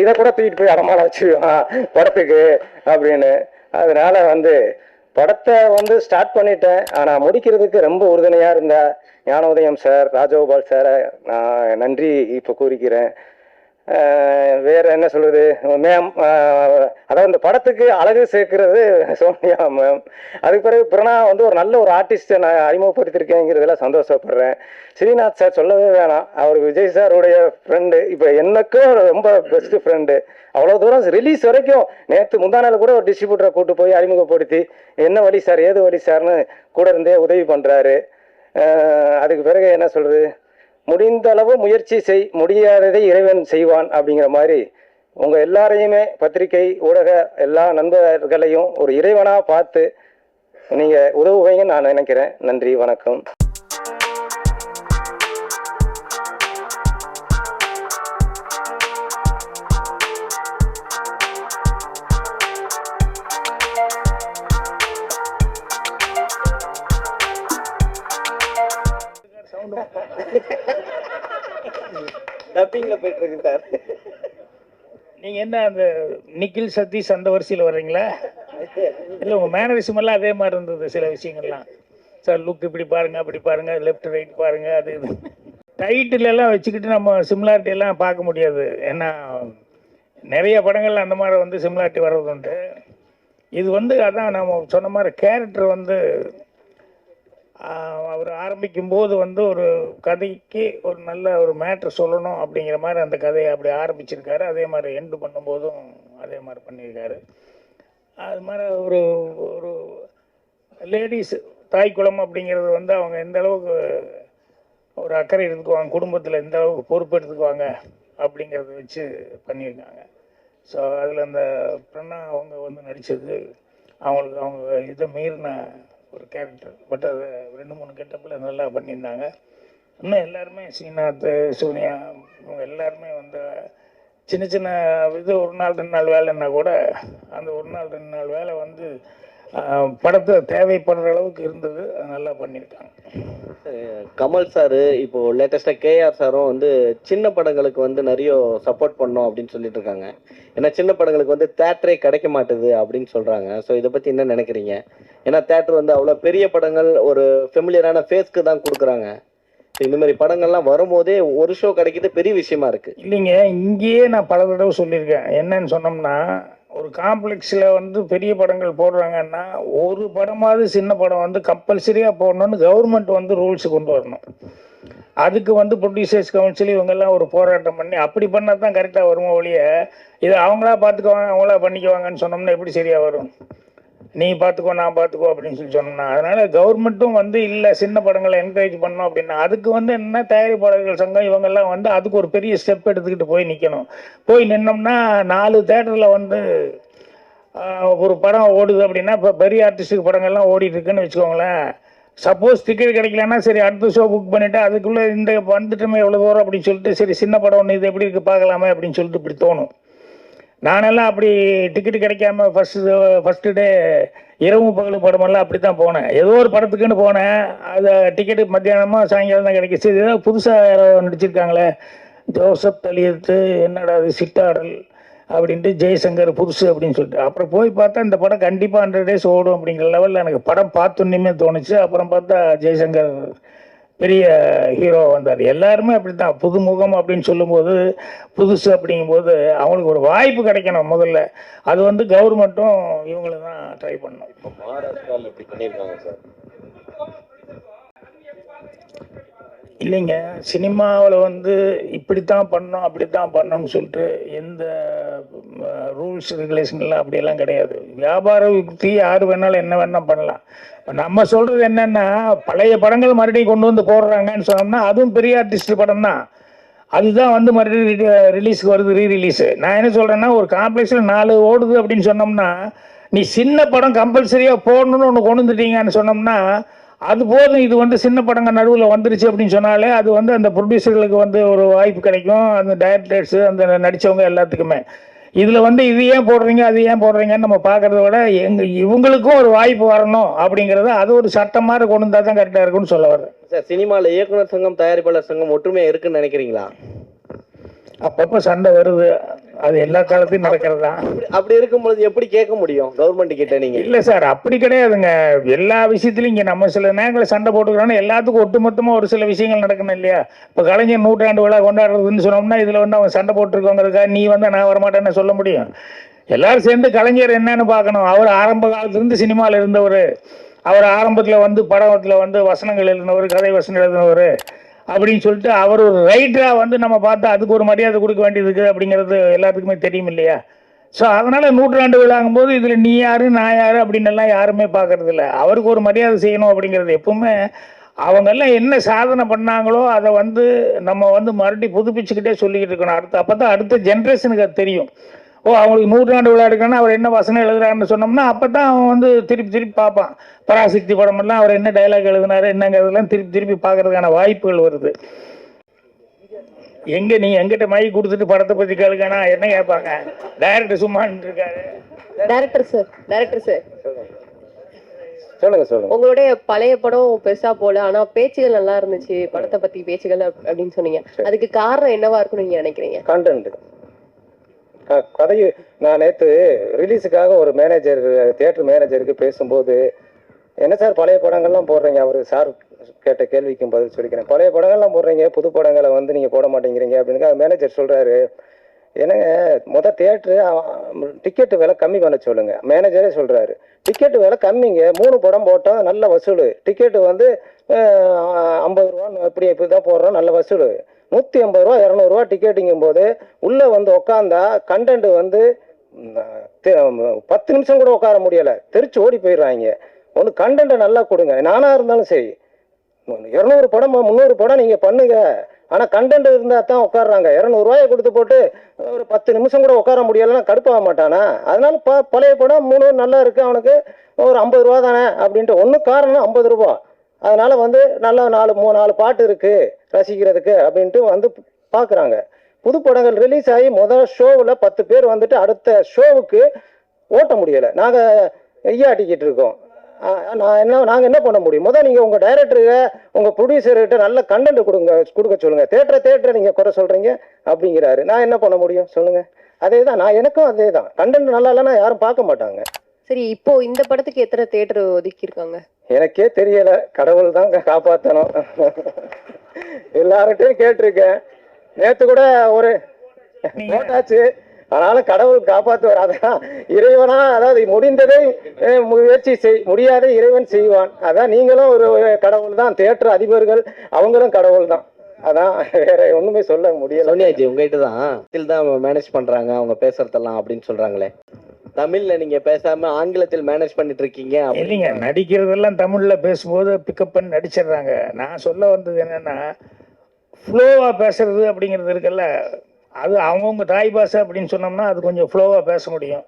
இதை கூட தூக்கிட்டு போய் அடமானம் வச்சுருவான் படத்துக்கு அப்படின்னு. அதனால படத்தை ஸ்டார்ட் பண்ணிட்டேன். ஆனால் முடிக்கிறதுக்கு ரொம்ப உறுதுணையாக இருந்த ஞானோதயம் சார், ராஜகோபால் சாரை நான் நன்றி இப்போ கூறிக்கிறேன். வேற என்ன சொல்றது மேம், அதாவது இந்த படத்துக்கு அழகு சேர்க்கிறது சோனியா மேம். அதுக்கு பிறகு பிரணா ஒரு நல்ல ஒரு ஆர்டிஸ்டை நான் அறிமுகப்படுத்திருக்கேங்கிறதுல சந்தோஷப்படுறேன். ஸ்ரீநாத் சார் சொல்லவே வேணாம், அவர் விஜய் சாருடைய ஃப்ரெண்டு, இப்போ எனக்கும் ரொம்ப பெஸ்ட் ஃப்ரெண்டு. அவ்வளோ தூரம் ரிலீஸ் வரைக்கும் நேற்று முந்தானால கூட ஒரு டிஸ்ட்ரிபியூட்டரை கூட்டு போய் அறிமுகப்படுத்தி என்ன வழி சார் ஏது வழி சார்னு கூட இருந்தே உதவி பண்ணுறாரு. அதுக்கு பிறகு என்ன சொல்றது, முடிந்த அளவு முயற்சி செய், முடியாததை இறைவன் செய்வான் அப்படிங்கிற மாதிரி உங்கள் எல்லாரையுமே பத்திரிகை ஊடக எல்லா நண்பர்களையும் ஒரு இறைவனாக பார்த்து நீங்கள் உதவுவீங்கன்னு நான் நினைக்கிறேன். நன்றி, வணக்கம். டப்பிங்ல போயிட்டு இருக்கு சார். நீங்க என்ன அந்த நிக்கில் சதீஷ் அந்த வரிசையில் வர்றீங்களா? இல்லை, உங்க மேனரிசம் எல்லாம் அதே மாதிரி இருந்தது. சில விஷயங்கள்லாம் சார் லுக் இப்படி பாருங்க, அப்படி பாருங்க, லெஃப்ட் ரைட் பாருங்க, அது இது டைட்டில் எல்லாம் வச்சுக்கிட்டு நம்ம சிமிலாரிட்டி எல்லாம் பார்க்க முடியாது. ஏன்னா நிறைய படங்கள்ல அந்த மாதிரி சிமிலாரிட்டி வர்றது உண்டு. இது அதான் நம்ம சொன்ன மாதிரி கேரக்டர் அவர் ஆரம்பிக்கும் போது ஒரு கதைக்கு ஒரு நல்ல ஒரு மேட்ரு சொல்லணும் அப்படிங்கிற மாதிரி அந்த கதையை அப்படி ஆரம்பிச்சிருக்காரு. அதே மாதிரி எண்டு பண்ணும்போதும் அதே மாதிரி பண்ணியிருக்காரு. அது மாதிரி ஒரு ஒரு லேடிஸ் தாய்க்குளம் அப்படிங்கிறது அவங்க எந்த அளவுக்கு ஒரு அக்கறை எடுத்துக்குவாங்க, குடும்பத்தில் எந்த அளவுக்கு பொறுப்பு எடுத்துக்குவாங்க அப்படிங்கிறத வச்சு பண்ணியிருக்காங்க. ஸோ அதில் அந்த பிரணா அவங்க நடித்தது அவங்களுக்கு அவங்க இதை மீறின ஒரு கேரக்டர். பட் அது 2-3 கெட்டப்பில் நல்லா பண்ணியிருந்தாங்க. இன்னும் எல்லாருமே ஸ்ரீநாத், சோனியா இவங்க எல்லாருமே சின்ன சின்ன இது 1 நாள் 2 நாள் வேலைன்னா கூட அந்த 1 நாள் 2 நாள் வேலை படத்தை தேவைப்படுற அளவுக்கு இருந்தது. அது நல்லா பண்ணியிருக்காங்க. கமல் சார் இப்போ லேட்டஸ்டா கேஆர் சாரும் சின்ன படங்களுக்கு நிறைய சப்போர்ட் பண்ணோம் அப்படின்னு சொல்லிட்டு இருக்காங்க. ஏன்னா சின்ன படங்களுக்கு தேட்டரே கிடைக்க மாட்டுது அப்படின்னு சொல்றாங்க. ஸோ இதை பத்தி என்ன நினைக்கிறீங்க? ஏன்னா தேட்டர் அவ்வளோ பெரிய படங்கள் ஒரு ஃபெமிலியரான ஃபேஸ்க்கு தான் கொடுக்குறாங்க. இந்த மாதிரி படங்கள்லாம் வரும்போதே ஒரு ஷோ கிடைக்கிது பெரிய விஷயமா இருக்கு. இல்லைங்க, இங்கேயே நான் பல தடவை சொல்லியிருக்கேன். என்னன்னு சொன்னோம்னா ஒரு காம்ப்ளெக்ஸில் பெரிய படங்கள் போடுறாங்கன்னா ஒரு படமாவது சின்ன படம் கம்பல்சரியாக போடணும்னு கவர்மெண்ட் ரூல்ஸ் கொண்டு வரணும். அதுக்கு ப்ரொடியூசர்ஸ் கவுன்சில் இவங்கெல்லாம் ஒரு போராட்டம் பண்ணி அப்படி பண்ணால் தான் கரெக்டாக வருமோ ஒழிய இதை அவங்களா பார்த்துக்குவாங்க அவங்களா பண்ணிக்குவாங்கன்னு சொன்னோம்னா எப்படி சரியாக வரும்? நீ பார்த்துக்கோ நான் பார்த்துக்கோ அப்படின்னு சொல்லி சொன்னோம்னா அதனால் கவர்மெண்ட்டும் இல்லை சின்ன படங்களை என்கரேஜ் பண்ணோம் அப்படின்னா அதுக்கு என்ன தயாரிப்பாளர்கள் சங்கம் இவங்கெல்லாம் அதுக்கு ஒரு பெரிய ஸ்டெப் எடுத்துக்கிட்டு போய் நிற்கணும். போய் நின்னோம்னா 4 தேட்டரில் ஒரு படம் ஓடுது அப்படின்னா இப்போ பெரிய ஆர்டிஸ்டுக்கு படங்கள்லாம் ஓடிட்டு இருக்குன்னு வச்சுக்கோங்களேன். சப்போஸ் டிக்கெட் கிடைக்கலன்னா சரி அடுத்த ஷோ புக் பண்ணிவிட்டு அதுக்குள்ளே இந்த வந்துட்டோமே எவ்வளோ தூரம் அப்படின்னு சொல்லிட்டு சரி சின்ன படம் ஒன்று இது எப்படி இருக்குது பார்க்கலாமே அப்படின்னு சொல்லிட்டு இப்படி தோணும். நானெல்லாம் அப்படி டிக்கெட்டு கிடைக்காம ஃபஸ்ட்டு டே இரவு பகல் படமெல்லாம் அப்படி தான் போனேன். ஏதோ ஒரு படத்துக்குன்னு போனேன். அதை டிக்கெட்டு மத்தியானமாக சாயங்காலம் தான் கிடைக்கிச்சு. இது ஏதோ புதுசாக யாரோ நடிச்சிருக்காங்களே ஜோசப் தலியத்து என்னடா அது சிட்டாடல் அப்படின்ட்டு ஜெய்சங்கர் புதுசு அப்படின்னு சொல்லிட்டு அப்புறம் போய் பார்த்தா இந்த படம் கண்டிப்பாக 100 days ஓடும் அப்படிங்கிற லெவலில் எனக்கு படம் பார்த்தோன்னே தோணுச்சு. அப்புறம் பார்த்தா ஜெய்சங்கர் பெரிய ஹீரோ வந்தார். எல்லாருமே அப்படி தான், புதுமுகம் அப்படின்னு சொல்லும்போது, புதுசு அப்படிங்கும்போது அவங்களுக்கு ஒரு வாய்ப்பு கிடைக்கணும் முதல்ல. அது வந்து கவர்மெண்ட்டும் இவங்களுக்கு தான் ட்ரை பண்ணணும். இப்போ மகாராஷ்டிராவில் இப்படி பண்ணியிருக்காங்க சார். இல்லைங்க, சினிமாவில் வந்து இப்படித்தான் பண்ணணும் அப்படித்தான் பண்ணணும்னு சொல்லிட்டு எந்த ரூல்ஸ் ரெகுலேஷன்லாம் அப்படியெல்லாம் கிடையாது. வியாபார யுக்தி யார் வேணாலும் என்ன வேணால் பண்ணலாம். நம்ம சொல்கிறது என்னென்னா, பழைய படங்கள் மறுபடியும் கொண்டு வந்து போடுறாங்கன்னு சொன்னோம்னா அதுவும் பெரிய ஆர்டிஸ்ட் படம் தான். அதுதான் வந்து மறுபடியும் ரிலீஸுக்கு வருது, ரீரிலீஸு. நான் என்ன சொல்கிறேன்னா, ஒரு காம்ப்ளெக்ஸில் 4 ஓடுது அப்படின்னு சொன்னோம்னா, நீ சின்ன படம் கம்பல்சரியாக போடணும்னு ஒன்று கொண்டு வந்துட்டீங்கன்னு சொன்னோம்னா அது போதும். இது வந்து சின்ன படங்கள் நடுவில் வந்துருச்சு அப்படின்னு சொன்னாலே அது வந்து அந்த ப்ரொடியூசர்களுக்கு வந்து ஒரு வாய்ப்பு கிடைக்கும், அந்த டைரக்டர்ஸு அந்த நடித்தவங்க எல்லாத்துக்குமே. இதில் வந்து இது ஏன் போடுறீங்க அது ஏன் போடுறீங்கன்னு நம்ம பார்க்குறத விட இவங்களுக்கும் ஒரு வாய்ப்பு வரணும் அப்படிங்கிறத அது ஒரு சட்டம் மாதிரி கொண்டு வந்தால் தான் கரெக்டாக இருக்குன்னு சொல்ல வர்றேன். சார், சினிமாவில் இயக்குனர் சங்கம், தயாரிப்பாளர் சங்கம் ஒற்றுமையாக இருக்குன்னு நினைக்கிறீங்களா? அப்பப்போ சண்டை வருது, அது எல்லா காலத்தையும் நடக்கிறது தான். அப்படி இருக்கும்பொழுது எப்படி கேட்க முடியும் கவர்மெண்ட் கிட்ட நீங்க? இல்லை சார், அப்படி கிடையாதுங்க. எல்லா விஷயத்துலையும் இங்கே நம்ம சில நேரங்களில் சண்டை போட்டுக்கிறோன்னா எல்லாத்துக்கும் ஒட்டுமொத்தமாக ஒரு சில விஷயங்கள் நடக்கணும் இல்லையா? இப்போ கலைஞர் 100ஆண்டு விழா கொண்டாடுறதுன்னு சொன்னோம்னா இதில் வந்து அவங்க சண்டை போட்டிருக்கோங்கிறதுக்காக நீ வந்து நான் வரமாட்டேன்னு சொல்ல முடியும்? எல்லாரும் சேர்ந்து கலைஞர் என்னன்னு பார்க்கணும். அவர் ஆரம்ப காலத்துலேருந்து சினிமாவில் இருந்தவர், அவர் ஆரம்பத்தில் வந்து படத்தில் வந்து வசனங்கள் எழுதினவர், கதை வசனம் எழுதினவர் அப்படின்னு சொல்லிட்டு அவர் ஒரு ரைட்டராக வந்து நம்ம பார்த்தா அதுக்கு ஒரு மரியாதை கொடுக்க வேண்டியது இருக்குது அப்படிங்கிறது எல்லாத்துக்குமே தெரியும் இல்லையா? ஸோ அதனால் 100ஆண்டு விழாங்கும் போது இதில் நீ யார் நான் யார் அப்படின்னு எல்லாம் யாருமே பார்க்கறது இல்லை. அவருக்கு ஒரு மரியாதை செய்யணும் அப்படிங்கிறது எப்பவுமே அவங்கெல்லாம் என்ன சாதனை பண்ணாங்களோ அதை வந்து நம்ம வந்து மறுபடியும் புதுப்பிச்சுக்கிட்டே சொல்லிக்கிட்டு இருக்கணும். அப்போ தான் அடுத்த ஜென்ரேஷனுக்கு அது தெரியும். ஓ, அவங்களுக்கு 100ஆண்டு விழா எடுக்கணும்னா அவர் என்ன வசனம் எழுதுறாருன்னு சொன்னோம்னா அப்போ தான் அவன் வந்து திருப்பி பார்ப்பான். பராசக்தி படமெல்லாம் அவர் என்ன டைலாக் எழுதினாரு என்னங்கிறதெல்லாம் திருப்பி பார்க்கறதுக்கான வாய்ப்புகள் வருது. எங்கே நீ எங்கிட்ட மைக் கொடுத்துட்டு படத்தை பற்றி கேளுங்கன்னா என்ன கேட்பாங்க? டைரக்டர் சும்மான்னு இருக்காரு. டைரக்டர் சார் சொல்லுங்க. உங்களுடைய பழைய படம் பெருசா போல, ஆனா பேச்சுகள் நல்லா இருந்துச்சு, படத்தை பத்தி பேச்சுகள் அப்படின்னு சொன்னீங்க. அதுக்கு காரணம் என்னவா இருக்கும்னு நீங்க நினைக்கிறீங்க? கண்டென்ட். கதையை நான் நேற்று ரிலீஸுக்காக ஒரு மேனேஜர், தியேட்டர் மேனேஜருக்கு பேசும்போது, என்ன சார் பழைய படங்கள்லாம் போடுறீங்க, அவர் சார் கேட்ட கேள்விக்கும் பதில் சொல்லிக்கிறேன். பழைய படங்கள்லாம் போடுறீங்க, புது படங்களை வந்து நீங்கள் போட மாட்டேங்கிறீங்க அப்படின்னு மேனேஜர் சொல்கிறாரு. என்னங்க, தியேட்டரு டிக்கெட்டு விலை கம்மி பண்ண சொல்லுங்க. மேனேஜரே சொல்கிறாரு, டிக்கெட்டு விலை கம்மிங்க, 3 படம் போட்டால் நல்ல வசூல். டிக்கெட்டு வந்து 50 ரூபா இப்படி தான் போடுறோம், நல்ல வசூல். 150 ரூபா 200 ரூபா டிக்கெட்டுங்கும் போது உள்ளே வந்து உட்காந்தா கண்டென்ட் வந்து 10 நிமிஷம் கூட உட்கார முடியலை, தெரிச்சு ஓடி போயிடுறாங்க. ஒன்று கண்டென்ட்டை நல்லா கொடுங்க. நானாக இருந்தாலும் சரி, 200 படம் 300 படம் நீங்கள் பண்ணுங்க, ஆனால் கண்டென்ட் இருந்தால் தான் உட்காடுறாங்க. 200 ரூபாயை கொடுத்து போட்டு ஒரு 10 நிமிஷம் கூட உட்கார முடியலைன்னா கடுப்பாக மாட்டானா? அதனால பழைய படம் 3 நல்லா இருக்குது, அவனுக்கு ஒரு 50 ரூபா தானே அப்படின்ட்டு. ஒன்றும் காரணம் 50 ரூபா. அதனால வந்து நல்லா 4 பாட்டு இருக்குது ரசிக்கிறதுக்கு அப்படின்ட்டு வந்து பார்க்குறாங்க. புது படங்கள் ரிலீஸ் ஆகி முதல் ஷோவில் 10 பேர் வந்துட்டு அடுத்த ஷோவுக்கு ஓட்ட முடியலை. நாங்கள் ஐயாட்டிக்கிட்டு இருக்கோம். நாங்கள் என்ன பண்ண முடியும்? முதல் நீங்கள் உங்கள் டைரக்டருக்கு, உங்கள் ப்ரொடியூசர்கிட்ட நல்ல கண்டென்ட் கொடுக்க சொல்லுங்கள். தேட்டரை நீங்கள் குறை சொல்கிறீங்க அப்படிங்கிறாரு. நான் என்ன பண்ண முடியும் சொல்லுங்கள்? அதே தான் எனக்கும் அதே தான். கண்டென்ட் நல்லா இல்லைன்னா யாரும் பார்க்க மாட்டாங்க. சரி, இப்போ இந்த படத்துக்கு எத்தனை தியேட்டர் ஒதுக்கி இருக்காங்க? எனக்கே தெரியல, கடவுள் தான் காப்பாற்றணும். எல்லார்கிட்டையும் கேட்டிருக்கேன். நேற்று கூட ஒரு போட்டாச்சு, ஆனாலும் கடவுள் காப்பாற்றுவார். அதான் இறைவனா, அதாவது முடிந்ததை முயற்சி முடியாத இறைவன் செய்வான். அதான் நீங்களும் ஒரு கடவுள் தான், தியேட்டர் அதிபர்கள் அவங்களும் கடவுள் தான். அதான் வேற ஒண்ணுமே சொல்ல முடியல. சோனியாஜி, உங்ககிட்ட தான் மேனேஜ் பண்றாங்க அவங்க பேசுறதெல்லாம் அப்படின்னு சொல்றாங்களே, தமிழ்ல நீங்க பேசாம ஆங்கிலத்தில் மேனேஜ் பண்ணிட்டு இருக்கீங்க. இல்லைங்க, நடிக்கிறதெல்லாம் தமிழ்ல பேசும்போது பிக்கப் பண்ணி நடிச்சிடுறாங்க. நான் சொல்ல வந்தது என்னன்னா, ஃப்ளோவா பேசுறது அப்படிங்கிறது இருக்குல்ல, அது அவங்கவுங்க தாய் பாஷை அப்படின்னு சொன்னோம்னா அது கொஞ்சம் ஃப்ளோவாக பேச முடியும்.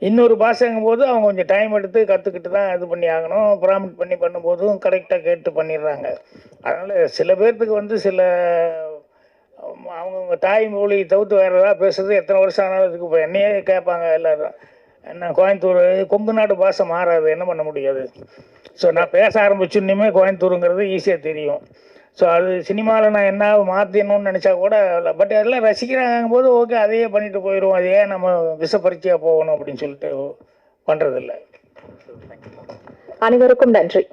இன்னொரு பாஷைங்கும் போது அவங்க கொஞ்சம் டைம் எடுத்து கற்றுக்கிட்டு தான் இது பண்ணி ஆகணும். ப்ராமிட் பண்ணி பண்ணும்போதும் கரெக்டாக கேட்டு பண்ணிடுறாங்க. அதனால் சில பேர்த்துக்கு வந்து சில அவங்கவுங்க தாய் மொழி தவிர்த்து வேறு ஏதாவது பேசுறது எத்தனை வருஷம் ஆனாலும் இதுக்கு இப்போ என்னையே கேட்பாங்க எல்லோரும். என்ன கோயம்புத்தூர் கொங்கு நாடு பாஷை மாறாது, என்ன பண்ண முடியாது. ஸோ நான் பேச ஆரம்பிச்சுன்னுமே கோயம்புத்தூருங்கிறது ஈஸியாக தெரியும். ஸோ அது சினிமாவில் நான் என்ன மாற்றிடணும்னு நினச்சா கூட இல்லை. பட் எல்லாம் ரசிக்கிறாங்கும் போது ஓகே அதையே பண்ணிட்டு போயிடுவோம். அதையே நம்ம விஷப்பரிச்சையாக போகணும் அப்படின்னு சொல்லிட்டு பண்ணுறதில்ல. அனைவருக்கும் நன்றி.